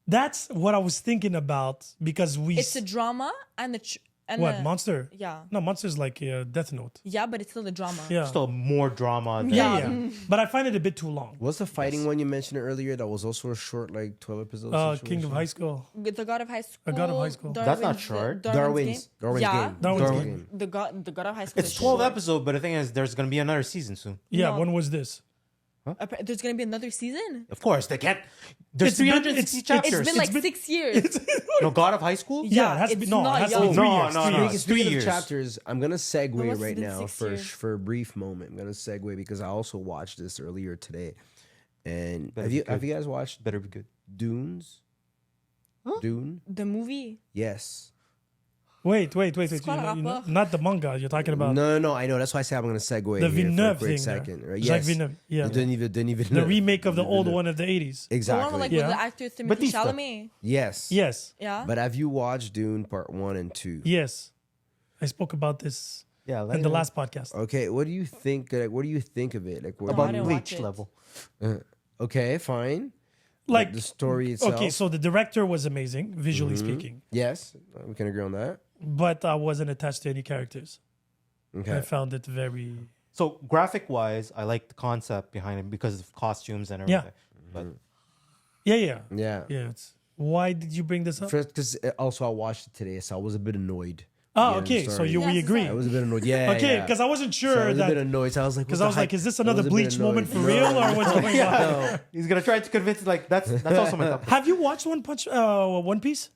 That's what I was thinking about because we. It's a drama and What, Monster? Yeah. No, Monster's like Death Note. Yeah, but it's still a drama. Yeah. Still more drama. Than, Yeah. But I find it a bit too long. What's the fighting one you mentioned earlier? That was also a short, like 12 episodes. King of situation? High School. The God of High School. A God of High School. That's not short. Darwin's yeah. Game. Darwin's Darwin. Game. The God of High School. It's is 12 short. episodes, but the thing is, there's going to be another season soon. Yeah, No. when was this? There's gonna be another season. Of course, they can't. There's It's been- 360 it's- chapters. It's been like 6 years. no, God of High School? Yeah, it has to be. it's No, not it has to be young. 3 No, years. no, 3 no, years. it's Speaking 3 of years. chapters, I'm gonna segue must have right been now 6 for years. for a brief moment. I'm gonna segue because I also watched this earlier today. And Better have be you good. guys watched Better be good. Dunes? Dune? The movie. Yes. Wait. quoi You le know, rapport? not the manga you're talking about. No, I know. That's why I say I'm gonna segue The here for a Villeneuve quick thing there. second. Right? Jacques Yes. Villeneuve, yeah. Denis The Villeneuve. remake of the old Villeneuve. one of the 80s. The Exactly. one with, like, Yeah. with the actor Timothy Batista. Chalamet. Yes. Yes. Yeah. But have you watched Dune Part 1 and 2? Yes. I spoke about this Yeah, in the last podcast. Okay, what do you think? Like, what do you think of it? Like, what No, I about didn't watch Bleach it. level. Okay, fine. Like the story itself. Okay, so the director was amazing, visually speaking, Yes, we can agree on that. but I wasn't attached to any characters. I Okay. found it very. So, graphic wise, I like the concept behind it because of costumes and Yeah. everything. But Yeah. Yeah. Why did you bring this up? Because also I watched it today, so I was a bit annoyed. Oh, Yeah, okay. So sorry. we Yes, agree. I was a bit annoyed. Yeah. Okay, yeah. because I wasn't So I sure was a bit that. annoyed. So I was like, Because what I was the like, heck? is this I another was a bit Bleach moment annoyed. for real or what's going on? No. he's going to try to convince, like, that's also my top. Have you watched One Piece?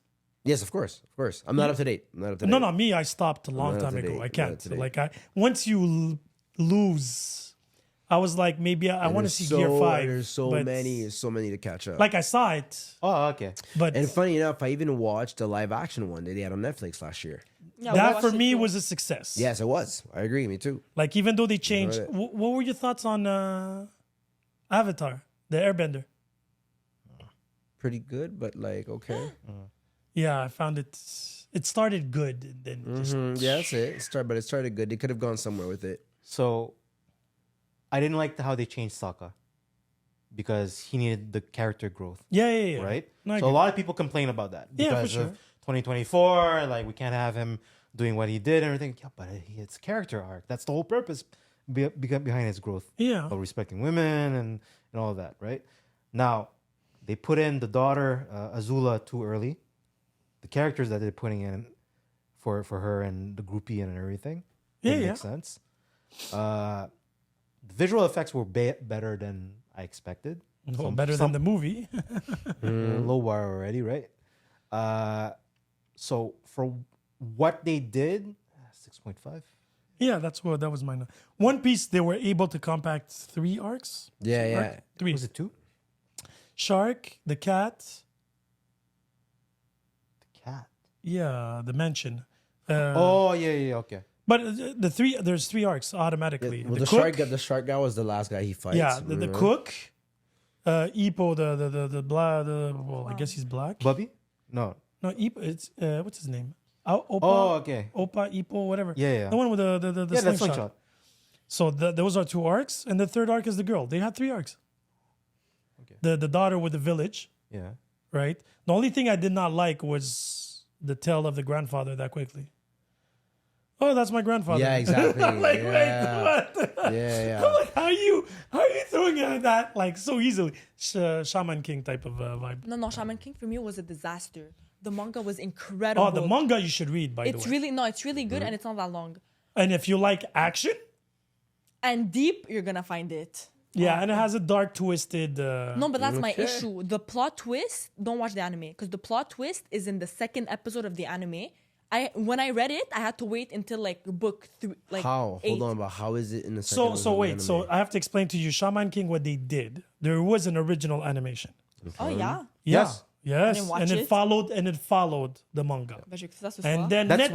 Yes, of course. I'm not up to date. No, not me. I stopped a long Not time up to ago. date. I Not can't. up to date. Like once you lose, I was like, maybe I want to see Gear 5. There's so but, many to catch up. Like I saw it, Oh, okay. but and funny enough, I even watched the live action one that they had on Netflix last year. Yeah, we that watched for it me too. was a success. Yes, it was. I agree. Me too. Like even though they changed, it. what were your thoughts on Avatar, the Airbender? Pretty good, but like okay. Yeah, I found it. It started good, and then just Yeah, that's it. It started good. They could have gone somewhere with it. So, I didn't like how they changed Sokka because he needed the character growth, yeah. right? No, I So, a agree. lot of people complain about that Yeah, for because sure. of 2024. Like, we can't have him doing what he did and everything. Yeah, but it's a character arc. That's the whole purpose behind his growth. Yeah. Of respecting women and all that, right? Now, they put in the daughter, Azula, too early. The characters that they're putting in for her and the groupie and everything. It makes sense. The visual effects were better than I expected. Well, better than the movie. Low bar already, right? So for what they did, 6.5. Yeah, that was mine. One Piece, they were able to compact 3 arcs. Yeah, yeah. 3. Was it 2? Shark, the cat, The cat. yeah, the mansion. Yeah, okay. But there's 3 arcs automatically. Well, the the cook, shark guy was the last guy he fights. yeah, the remember? cook, Ipo, well, I guess he's black. Bubby? No. No, Ipo, it's what's his name? Opa, Oh, okay. Opa, Ipo, whatever. Yeah. The one with the Yeah, that's slingshot. slingshot. So those are 2 arcs, and the third arc is the girl. They had 3 arcs. Okay. The daughter with the village, Yeah. right? The only thing I did not like was the tale of the grandfather that quickly. Oh, that's my grandfather. Yeah, exactly. Like, yeah. wait, what? Yeah. I'm like, how are you throwing it at that like so easily? Shaman King type of vibe. No, Shaman King for me was a disaster. The manga was incredible. Oh, the manga you should read, by It's the way. it's really good and it's not that long. And if you like action, And deep, you're gonna find it. yeah, and it has a dark, twisted. No, but that's my Okay. issue. The plot twist, don't watch the anime. Because the plot twist is in the second episode of the anime. when I read it, I had to wait until like book three, like How? 8. Hold on, but how is it in the second So one so in the wait, so anime? I have to explain to you Shaman King what they did. There was an original animation. Oh yeah. Yeah. Yes. Yes. didn't watch And it. it followed the manga. Ben, j'ai écouté ça ce And soir. then That's Netflix.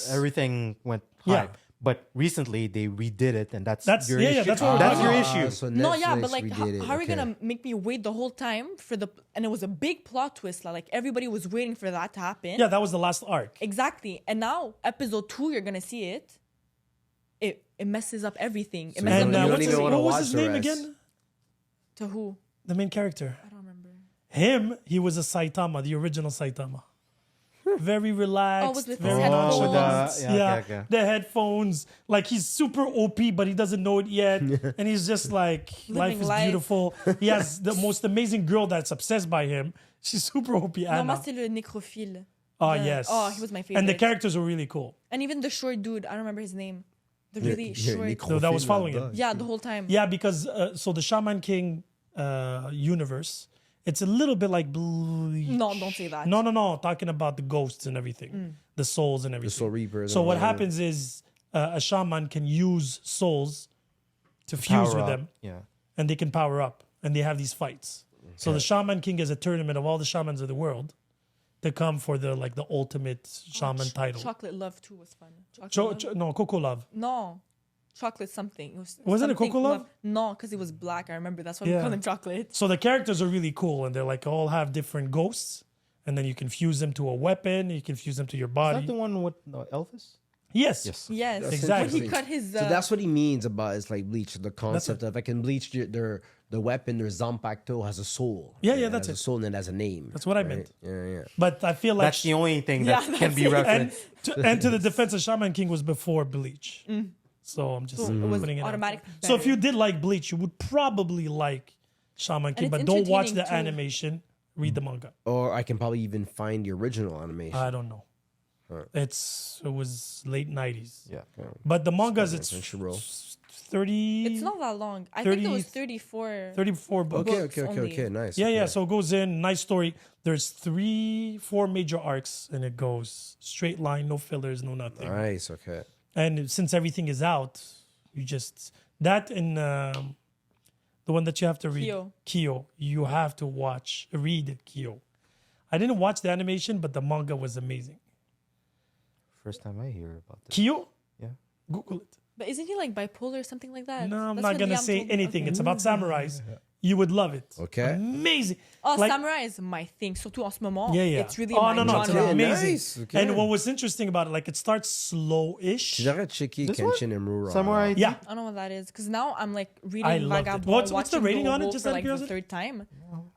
where everything went Yeah. hype. But recently they redid it, and that's That's- your yeah, yeah, issue. that's what we're that's talking your about. issue. So No, yeah, Netflix but like, how redid it, are you okay. gonna make me wait the whole time for the? And it was a big plot twist. Like everybody was waiting for that to happen. Yeah, that was the last arc. Exactly. And now episode 2, you're gonna see it. It messes up everything. It So messes you up don't- the you what's don't his, even wanna what was watch his the name rest. again? To who? The main character. I don't remember. Him, he was a Saitama, the original Saitama. Very relaxed. Oh, with his very headphones. with nonchalant. the- yeah, okay, okay. The headphones. Like he's super OP, but he doesn't know it yet. And he's just like, life Living is life. beautiful. He has the most amazing girl that's obsessed by him. She's super OP, No, moi Anna. c'est le nécrophile. Oh, The- yes. Oh, he was my favorite. And the characters were really cool. And even the short dude, I don't remember his name. The really short. So that was following him. Yeah, the whole time. Yeah, because so the Shaman King universe, it's a little bit like Bleach. No, don't say that. No. Talking about the ghosts and everything, the souls and everything. Soul Reapers So and what all that. happens is a shaman can use souls to fuse Power with up. them, Yeah. and they can power up, and they have these fights. So the Shaman King is a tournament of all the shamans of the world to come for the ultimate shaman title. Chocolate Love 2 was fun. Chocolate Love? No, Coco Love. No. Chocolate something. It was Wasn't it something Coco Love? No, because he was black. I remember. That's why we Yeah. call him chocolate. So the characters are really cool, and they're like all have different ghosts, and then you can fuse them to a weapon. You can fuse them to your Is body. that the one with Elvis? Yes. Yes. Yes. Exactly. When he cut his. So that's what he means about it's like bleach. The concept it. of I can bleach the weapon. Their Zanpakuto has a soul. Yeah, yeah, It that's has it. a soul and it has a name. That's what I right? meant. Yeah. But I feel like That's the only thing Yeah, that can that's be it. referenced. and to the defense of Shaman King was before Bleach. So I'm just So it was putting it out automatic. there. So if better. you did like Bleach, you would probably like Shaman King, it's but don't watch the entertaining, too. animation. Read the manga. Or I can probably even find the original animation. I don't know. It was late 90s. Yeah. But the mangas, it's Crunchyroll. 30, It's not that long. I think it 30 was 34. 34 books. books only. Okay. Nice. Yeah, okay. yeah. So it goes in, nice story. There's 4 major arcs, and it goes straight line, no fillers, no nothing. Nice. Okay. And since everything is out, you just that and the one that you have to read, Kyo. you have to read Kyo. I didn't watch the animation, but the manga was amazing. First time I hear about this. Kyo, Yeah. Google it. But isn't he like bipolar or something like that? No, I'm That's not what gonna Liam say told me. anything. Okay. It's about samurais. You would love it. Okay. Amazing. Oh, Like- samurai is my thing. Surtout en ce moment. Yeah, yeah. It's really oh, my no, no, it's genre. Okay, amazing. nice. Okay. And what was interesting about it, like it starts slow-ish. Tu devrais checker This Kenshin and Murara. Samurai. Yeah. I don't know what that is because now I'm like reading I loved it. Vagabond. What's the watching rating on it, Robo just for out of like the curiosity? third time.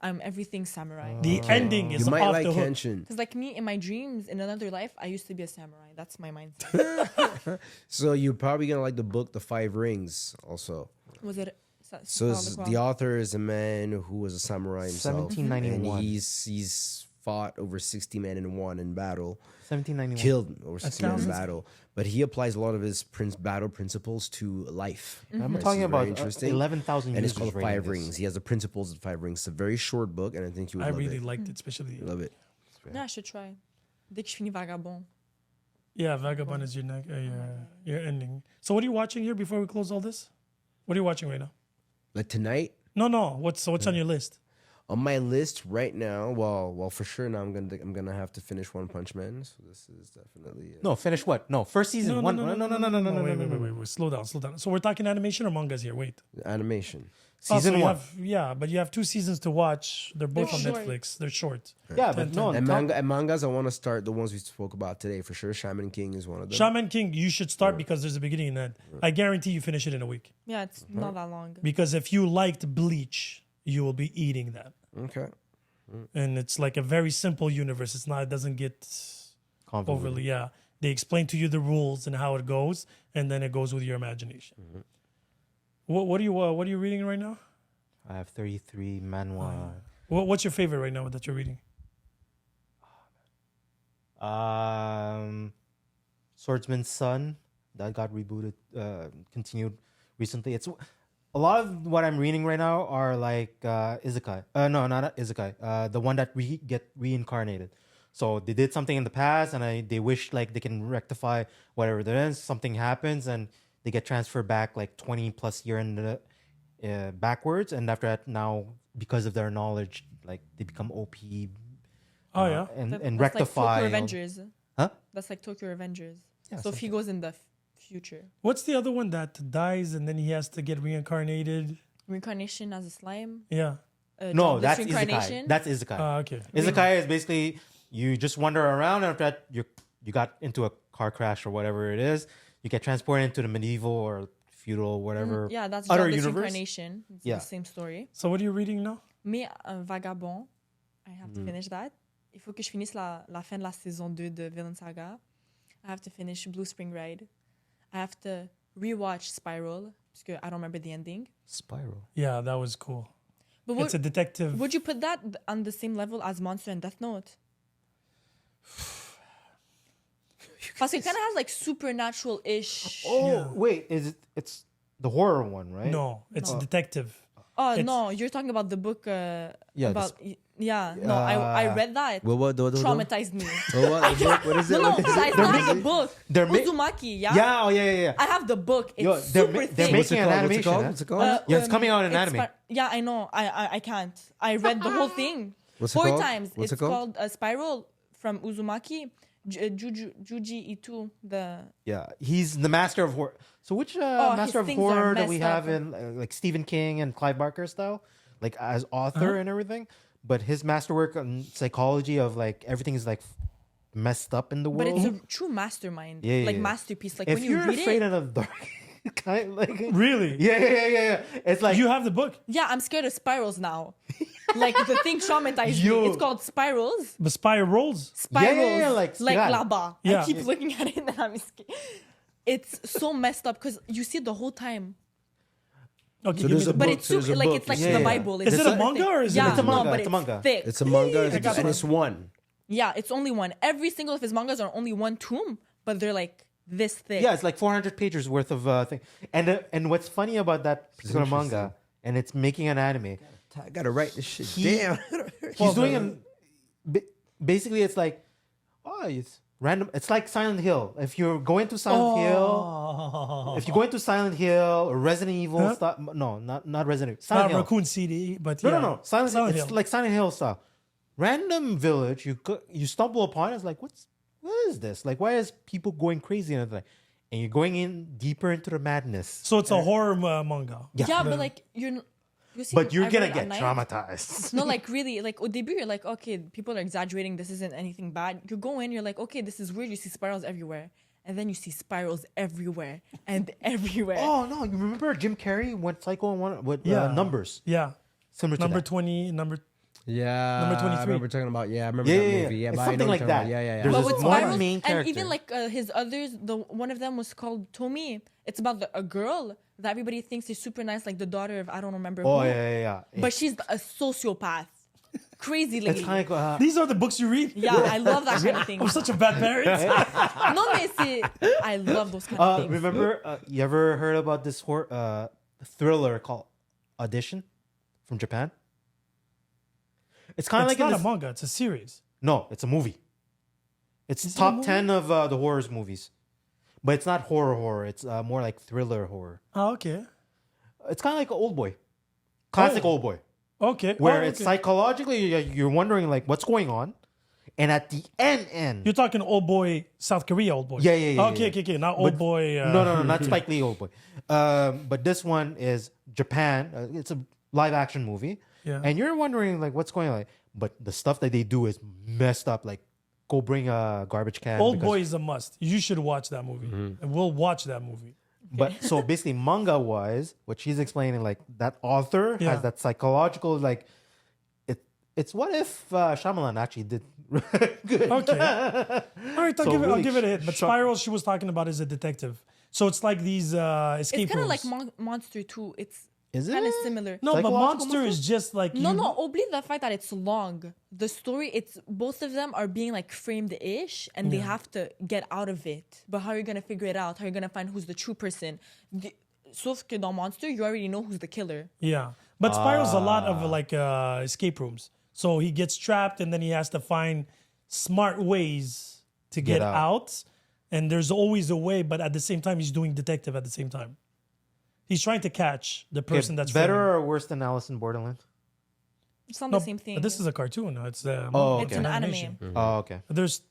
I'm everything samurai. The ending is You might off like the hook. Kenshin. Because like me in my dreams in another life, I used to be a samurai. That's my mindset. So you're probably gonna like the book The Five Rings also. Was it? So the author is a man who was a samurai himself, 1791. and he's fought over 60 men in one in battle, 1791. killed over 60 men in sounds- battle. But he applies a lot of his battle principles to life. I'm Right, talking so about very interesting. 11,000 And it's users called The rating Five this. Rings. He has the principles of the Five Rings. It's a very short book, and I think you would I love really it. liked it, especially. Love it. Yeah, I should try. Dès que je finis Vagabond. Yeah, Vagabond is your your ending. So what are you watching here before we close all this? What are you watching right now? Like tonight, No. What's on your list? on my list right now, well, for sure now I'm gonna have to finish One Punch Man. So this is definitely No, finish what? No, first season. One. No. Wait. Slow down. So we're talking animation or mangas here. Wait. animation. Season you one. but you have 2 seasons to watch. They're both They're on short. Netflix. They're short. Yeah, but no. And talk- mangas, I want to start the ones we spoke about today for sure. Shaman King is one of them. Shaman King, you should start because there's a beginning and end. I guarantee you finish it in a week. Yeah, it's not that long. Because if you liked Bleach, you will be eating that. Okay. And it's like a very simple universe. It doesn't get Convoluted. overly, They explain to you the rules and how it goes, and then it goes with your imagination. What are you reading right now? I have 33 manhwa. What's your favorite right now that you're reading? Swordsman's Son that got rebooted, continued recently. It's a lot of what I'm reading right now are like isekai. No, not isekai. The one that get reincarnated. So they did something in the past, and they wish like they can rectify whatever there is. Something happens, and they get transferred back like 20 plus year in the backwards, and after that, now because of their knowledge, like they become OP. Oh yeah. and That's rectify. like Tokyo all- Avengers. Huh? That's like Tokyo Avengers. Yeah, So if he goes in the future, What's the other one that dies and then he has to get reincarnated? reincarnation as a slime. Yeah. No, Jobless that's reincarnation. Isekai. That's Isekai. Okay. Isekai is basically you just wander around, and after that you got into a car crash or whatever it is. You get transported into the medieval or feudal, whatever. Yeah, that's other jobless universe. reincarnation. It's Yeah. the same story. So what are you reading now? Mais Vagabond, I have to finish that. Il faut que je finisse la fin de la saison 2 de Villain Saga. I have to finish Blue Spring Ride. I have to rewatch Spiral because I don't remember the ending. Spiral. Yeah, that was cool. But It's a detective. would you put that on the same level as Monster and Death Note? Because it kind of has like supernatural-ish. Oh Yeah. wait, it's the horror one, right? No, it's a detective. Oh It's- no, you're talking about the book. Yeah, About no, I read that. What? Traumatized me. What is it? No, What is I it? still have the book. they're ma- Uzumaki, yeah? Yeah. Oh yeah. I have the book. It's Yo, super they're thick. making an animation. What's it called? Yeah, it's coming out in it's anime. yeah, I know. I can't. I read the whole thing What's it 4 called? times. What's It's it called? called Spiral from Uzumaki. Juji Ito, the Yeah, he's the master of horror. So which his master of things are horror that we messed have up. in like Stephen King and Clive Barker style, like as author and everything? But his masterwork on psychology of like everything is like messed up in the but world. it's a true mastermind, Yeah, like yeah. masterpiece. Like if when you you're read afraid it, of the dark, kind of like Really? yeah. It's like You have the book, yeah, I'm scared of spirals now. Like the thing traumatized Yo. me. It's called spirals. the spirals. Spirals, like like spiral. lava. Yeah. I keep looking at it and I'm scared. It's so messed up because you see it the whole time. Okay, So give me there's the a book. But book, it's so there's super, a like book. it's like Yeah, the yeah. Bible. Is it a super manga thick. or is it yeah, a- It's a manga, No, but it's a manga. thick. It's a manga, I got and it's one. Yeah, it's only one. Every single of his mangas are only one tome, but they're like this thick. yeah, it's like 400 pages worth of thing. And what's funny about that particular manga, and it's making an anime. I gotta write this shit He- down. He's doing basically it's like it's random. It's like Silent Hill. If you're going to Silent Hill, if you're going to Silent Hill or Resident Evil Huh? stuff, no, not Resident Evil. Not Silent Hill. Raccoon City, but No, yeah. no. Silent Hill. It's Hill. like Silent Hill stuff. Random village. You stumble upon. It's like what is this? Like why is people going crazy and everything? And you're going in deeper into the madness. So it's a horror manga. Yeah, but like you see, But you're I gonna read get at night. traumatized. No, like really, like au début, you're like, okay, people are exaggerating. This isn't anything bad. You go in, you're like, okay, this is weird. You see spirals everywhere, and then you see spirals everywhere and everywhere. Oh no! You remember Jim Carrey went psycho and one with Yeah. numbers Yeah. similar to Number that. 20, number Yeah, Number 23. I remember talking about. Yeah, I remember Yeah, that yeah, movie. yeah. Yeah, It's but I know something what like you're talking that. about. Yeah. There's But this with one spirals, main and character. even like his others, one of them was called Tomi. It's about a girl that everybody thinks is super nice, like the daughter of I don't remember Oh who. yeah. But she's a sociopath, crazy lady. It's kind of These are the books you read? Yeah, I love that kind of thing. I'm such a bad parent. No, mais I love those kind of things. remember you ever heard about this thriller called Audition from Japan? It's kind of It's like in not a this, manga, it's a series. no, it's a movie. It's Is it a top movie? 10 of the horrors movies, but it's not horror. It's more like thriller horror. Oh, okay. It's kind of like Old Boy, classic Oh. Old Boy, Okay. where Oh, it's okay. psychologically you're wondering like what's going on, and at the end. You're talking old boy, South Korea old boy. Yeah, yeah, yeah, Okay, yeah. okay. Not old boy. No, not Spike Lee Old Boy. But this one is Japan. It's a live action movie. Yeah. And you're wondering like what's going on. But the stuff that they do is messed up. Like go bring a garbage can. Old because- boy is a must. You should watch that movie. And we'll watch that movie. But so basically manga wise, what she's explaining, like that author Yeah. has that psychological like it's what if Shyamalan actually did good. Okay. All right, I'll So give really it a hit. But shock- Spiral, she was talking about, is a detective. So it's like these escape It's kind of rooms. like Monster too. It's Is kind of it? similar. No, but Psychological Monster is just like No, you- no, oublie the fact that it's long. The story, it's both of them are being like framed-ish, and they have to get out of it. But how are you gonna figure it out? How are you gonna find who's the true person? Sauf que dans Monster, you already know who's the killer. Yeah, but Spiral's a lot of like escape rooms. So he gets trapped, and then he has to find smart ways to get out. And there's always a way, but at the same time, he's doing detective at the same time. He's trying to catch the person that's better filming. or worse than Alice in Borderland? It's not No, the same thing. but this is a cartoon. It's It's an animation. anime. Oh, okay. There's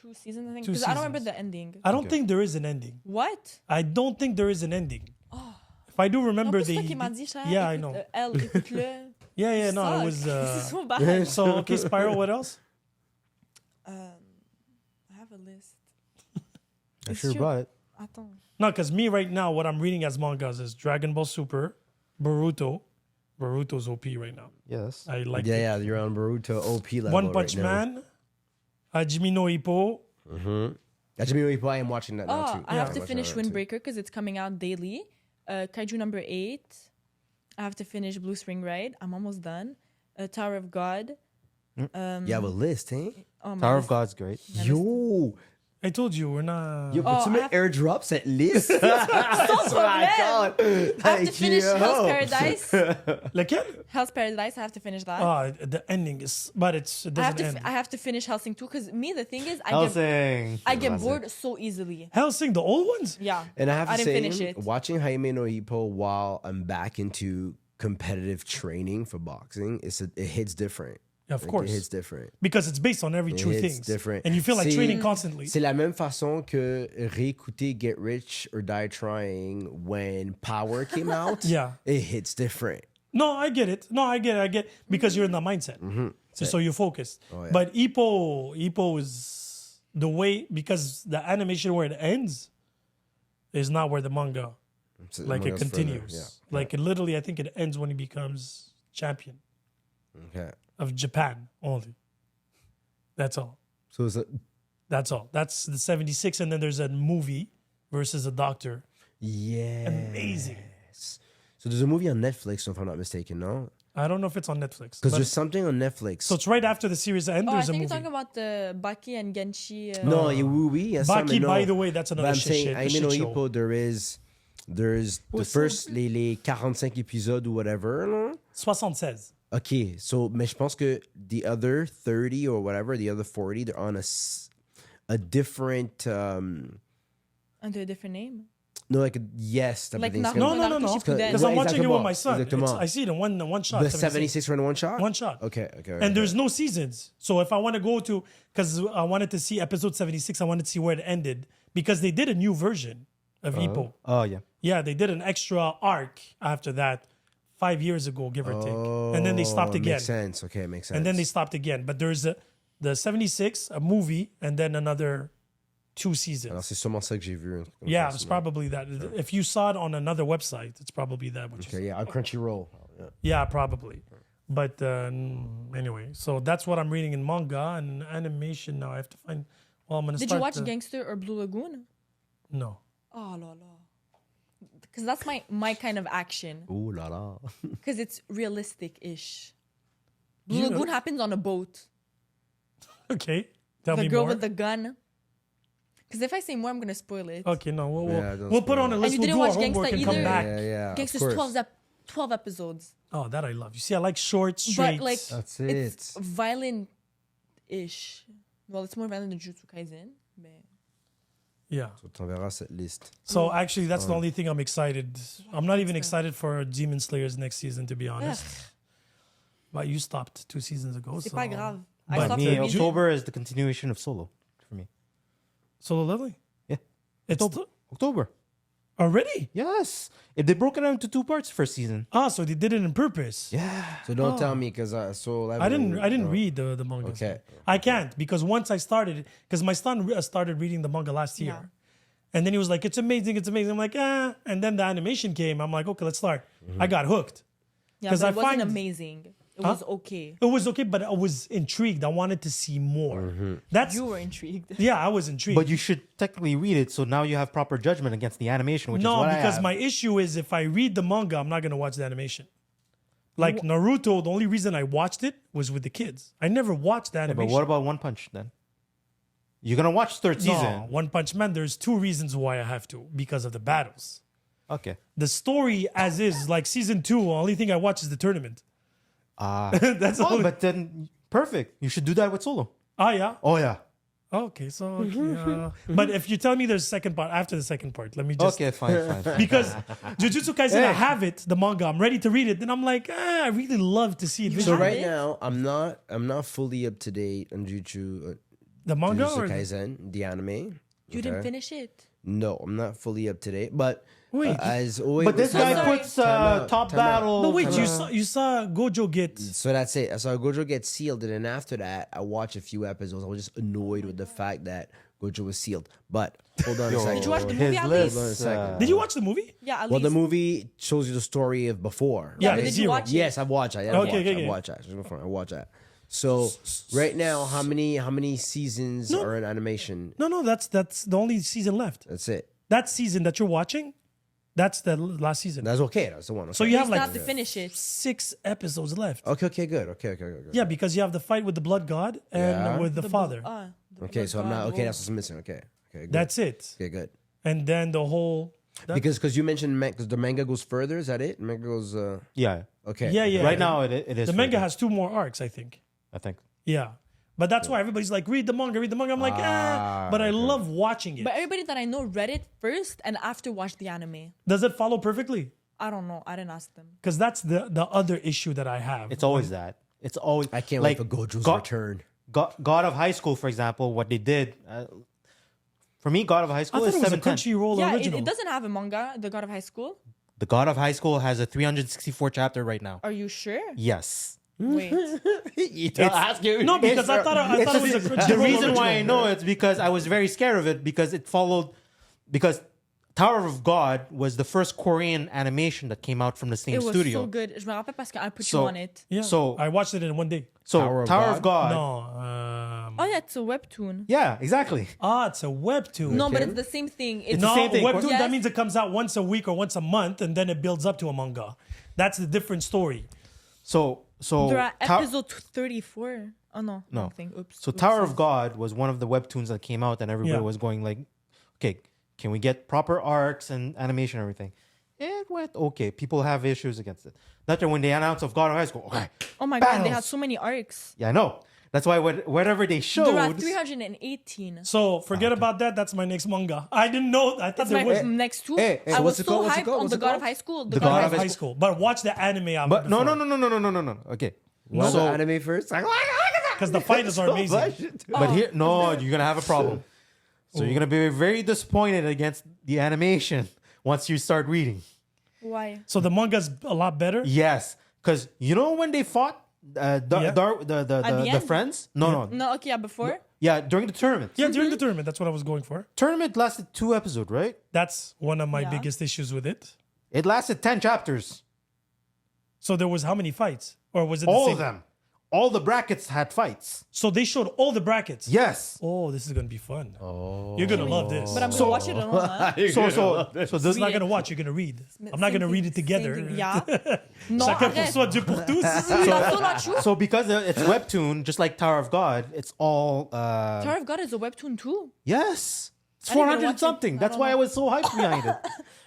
2 seasons, I think. Two Because I don't remember seasons. the ending. I don't think there is an ending. What? I don't think there is an ending. If I do En remember plus, the toi qui m'as dit, Shaya, yeah, I écoute, know. Elle, écoute-le. Yeah, no, it Suck. was C'est so bad. so okay, Spiral, what else? I have a list. I It's sure true. brought it. Attends. No, because me right now, what I'm reading as mangas is Dragon Ball Super, Boruto. Boruto's OP right now. Yes. I like it. Yeah, you're on Boruto OP level. One Punch right now. Man, Hajime no Ippo. Actually, I am watching that now Oh, too. I have to I'm watching finish that too. Windbreaker because it's coming out daily. Kaiju number 8. I have to finish Blue Spring Ride. I'm almost done. Tower of God. You have a list, eh? Oh, my Tower of list. God's great. Yo, I told you we're not. yo, peux-tu I me have- airdrop cette liste? Sans problème. I have to finish Hell's Paradise. Lequel? Hell's Paradise. I have to finish that. The ending is, but it I have doesn't to. end. I have to finish Helsing too because me, the thing is, I get Hellsing. bored so easily. Hellsing, the old ones. Yeah, And I have to didn't say, finish it. watching Jaime no Ippo while I'm back into competitive training for boxing, it hits different. Yeah, of Like, course. It hits different. Because it's based on every true It's thing. different. And you feel like C'est- training constantly. C'est la même façon que réécouter Get Rich or Die Trying when Power came out. Yeah. It hits different. No, I get it. Because you're in the mindset. So you're focused. yeah. But Ippo is the way, because the animation where it ends is not where the manga, So like the it manga's continues. further, Like it literally, I think it ends when he becomes champion yeah. Okay. of Japan only. That's all. So it's That's all. That's the 76. And then there's a movie versus a doctor. yeah. Amazing. So there's a movie on Netflix, if I'm not mistaken, no? I don't know if it's on Netflix. Because but- there's something on Netflix. So it's right after the series ends. Oh, I There's a think you're movie. talking about the Baki and Genshi. no, oui, oui, il y a ça, Baki, mais non. by the way, that's But another I'm shit, saying, a Jaime shit no show. Ippo, there's the first, les 45 épisodes ou whatever, là. 76. Okay, so, mais je pense que the other 30 or whatever, the other 40, they're on a different, Under a different name. no, like, yes. type of Like thing. Naruto. It's No, gonna- no, no, no. Naruto Shippuden. Because I'm Ouais, watching it with exactement, my son. exactement. I see it in one shot. The 76 run one shot? One shot. Okay. And there's no seasons. So if I want to go to, because I wanted to see episode 76, I wanted to see where it ended. Because they did a new version of Ippo. Oh, yeah. Yeah, they did an extra arc after that 5 years ago, give or take. And then they stopped again. Makes sense. Okay, makes sense. And then they stopped again. But there's the 76, a movie, and then another 2 seasons. Alors, c'est sûrement ça que j'ai vu. Yeah, it's probably that. If you saw it on another website, it's probably that. Which Okay, yeah, on Crunchyroll. Yeah. yeah, probably. But anyway, so that's what I'm reading in manga and animation now. I have to find. Well, I'm gonna Did start. you watch Gangster or Blue Lagoon? No. Oh, la la. Because that's my kind of action. Ooh la la. Because it's realistic-ish. Blue You know- Lagoon happens on a boat. Okay. Tell The me girl more. with the gun. Because if I say more, I'm gonna spoil it. Okay, no, Yeah, don't we'll put spoil on a it. list. you We'll didn't do our watch homework Gangsta and come either? back. Yeah. Gangster's of course. 12 episodes. Oh, that I love. You see, I like short, straight. But like, That's it's it. violent-ish. Well, it's more violent than Jujutsu Kaisen. Mais... yeah. Tu t'enverras cette liste. So actually, that's the only thing I'm excited. I'm not even excited for Demon Slayer's next season, to be honest. But you stopped 2 seasons ago. C'est so. pas grave. I But stopped Me, reading. October is the continuation of Solo for me. Solo Leveling? Yeah. It's October. already? Yes. If they broke it out into 2 parts first season. Ah, so they did it on purpose. Yeah. So don't tell me because I didn't read the manga. Okay. I can't because once I started, because my son started reading the manga last year. Yeah. And then he was like, it's amazing, it's amazing. I'm like, ah. And then the animation came. I'm like, okay, let's start. I got hooked. Yeah, 'Cause but I it wasn't find- amazing. It was okay. It was okay, but I was intrigued. I wanted to see more. That's You were intrigued. yeah, I was intrigued. But you should technically read it so now you have proper judgment against the animation, which is no, what because I have. my issue is if I read the manga, I'm not gonna watch the animation. Like Naruto, the only reason I watched it was with the kids. I never watched the Yeah, animation. but what about One Punch then? You're going to watch third No, season. One Punch Man, there's 2 reasons why I have to. Because of the battles. Okay. The story as is, like season 2, only thing I watch is the tournament. That's all. Oh, but then perfect. You should do that with Solo. Oh yeah. Oh yeah. Okay, so but if you tell me there's a second part after the second part, let me just Okay, fine. because Jujutsu Kaisen, I have it, the manga, I'm ready to read it. Then I'm like, I really love to see it. So visually. right now, I'm not fully up to date on The manga Jujutsu or Kaisen, the anime. You didn't finish it. No, I'm not fully up to date. But Wait. as always, But this So guy sorry. puts Time out, top time out. battle. but wait, you saw Gojo get So that's it. I saw Gojo get sealed, and then after that, I watched a few episodes. I was just annoyed with the fact that Gojo was sealed. But hold on a second. Did you watch the his movie at list. least? Hold on a second. Did you watch the movie? Yeah, at Well, the least. movie shows you the story of before. Yeah, right? the Did you zero. watch it? Yes, I've watched that. Okay. I watched that. I watched that. So right now, how many seasons are in animation? No, that's the only season left. That's it. That season that you're watching, that's the last season. That's okay. That's the one. Okay. So you You have still like have to finish it. 6 episodes left. Okay, good. Okay. Yeah, because you have the fight with the blood god and Yeah. with the father. Okay, so I'm not okay. That's what's missing. Okay, good. That's it. Okay, good. And then the whole Because you mentioned because the manga goes further. Is that it? Manga goes. Yeah. Okay. yeah. Right now it is. the manga further, has 2 more arcs, I think. I think. Yeah. But that's why everybody's like, read the manga. I'm like, but I love watching it. But everybody that I know read it first and after watched the anime. Does it follow perfectly? I don't know. I didn't ask them. Because that's the other issue that I have. It's always that. It's always. I can't like wait for Gojo's God, return. God of High School, for example, what they did. For me, God of High I School thought is it was a 710. Crunchyroll Yeah, original. it doesn't have a manga, The God of High School. The God of High School has a 364 chapter right now. Are you sure? Yes. Wait. No, because I thought it was a Crunchyroll The reason why I original. know it's because I was very scared of it because it followed because Tower of God was the first Korean animation that came out from the same It was studio. so good. Je me rappelle parce qu'elle put So- you on it. Yeah. So- I watched it in one day. So Tower Tower, of of God. No. Oh yeah, it's a webtoon. Yeah, exactly. It's a webtoon. No, but it's the same thing. It's No, the same thing. webtoon, Yes. that means it comes out once a week or once a month and then it builds up to a manga. That's a different story. So They're at Tow- episode 34. Oh no. No. wrong thing. Oops. So Oops. Tower of God was one of the webtoons that came out and everybody Yeah. was going like, okay, can we get proper arcs and animation and everything? It went okay. People have issues against it. That's when they announced of God of High School. Okay. Oh my god, they battles. had so many arcs. Yeah, I know. That's why whatever they showed. They're at 318. So forget about that. That's my next manga. I didn't know. I thought That's there my was next two. hey, I so was what's it so called? What's it hyped called? on What's the it God called? of High School. The God God of of High School. But watch the anime out. But no. Okay. Watch So- the anime first. Because the fighters are amazing. But here, no, you're gonna have a problem. So you're gonna be very disappointed against the animation once you start reading. Why? So the manga's a lot better. Yes, because you know when they fought Yeah. the end? friends. No. No, okay, yeah, before. Yeah, during the tournament. Yeah, during the tournament. That's what I was going for. Tournament lasted 2 episodes, right? That's one of my Yeah. biggest issues with it. It lasted 10 chapters. So there was how many fights? Or was it the All same? of them. All the brackets had fights. So they showed all the brackets. Yes. Oh, this is gonna be fun. Oh, you're gonna love this. But I'm gonna watch it alone. Huh? So this is not gonna watch. You're gonna read. I'm not Same gonna thing, read it together. same thing. Yeah. No, Chacun pour arrête. soi, Dieu pour tous. That's so not true. so because it's webtoon, just like Tower of God, it's all Tower of God is a webtoon too. yes. It's I didn't even 400 watch it. something. I That's don't why I know. was so hyped behind it.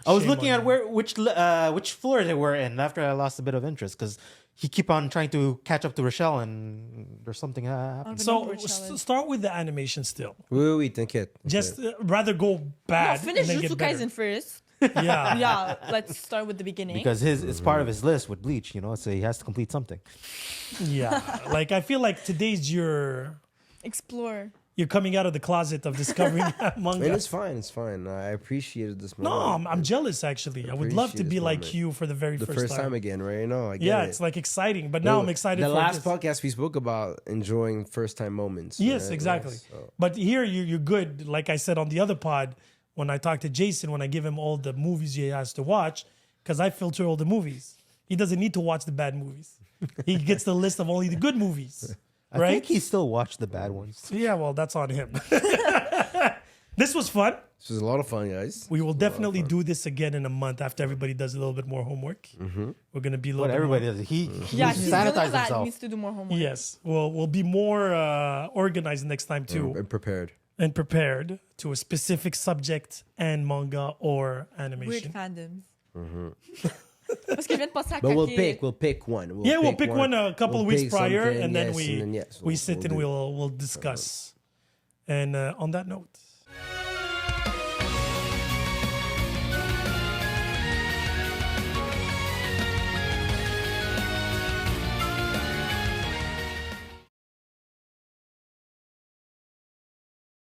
I was Shame looking on at you. which floor they were in after I lost a bit of interest because he keep on trying to catch up to Rochelle and there's something happened. So start with the animation still. Wait, think it. Just rather go No, bad. finish and then Jutsu get better. Kaisen first. Yeah. Yeah, let's start with the beginning. Because it's part of his list with Bleach, so he has to complete something. Yeah. Like I feel like today's Explore. you're coming out of the closet of discovering manga. And it's fine. I appreciated this No, moment. I'm jealous actually. I would love to appreciate be this like moment. you for the very the first time again, right? No, I get Yeah, it. it's like exciting. But now I'm excited The for last this. podcast we spoke about enjoying first time moments. Yes, right? exactly. Yes, so. But here you're good. Like I said on the other pod, when I talk to Jason, when I give him all the movies he has to watch, because I filter all the movies. He doesn't need to watch the bad movies. He gets the list of only the good movies. I Right? think he still watched the bad ones. Yeah, well, that's on him. This was fun. This was a lot of fun, guys. We will definitely do this again in a month after everybody does a little bit more homework. We're gonna be a little But bit everybody more, does. He Yeah, he's the only sanitized one that himself. needs to do more homework. Yes, we'll be more organized next time too, And prepared. and prepared to a specific subject and manga or Weird animation. fandoms. Parce que je viens de passer à But we'll Kaki. pick one. We'll pick one a couple of We'll weeks pick prior, something, and then yes, we and then, yes, we sit and do it. we'll discuss. And on that note.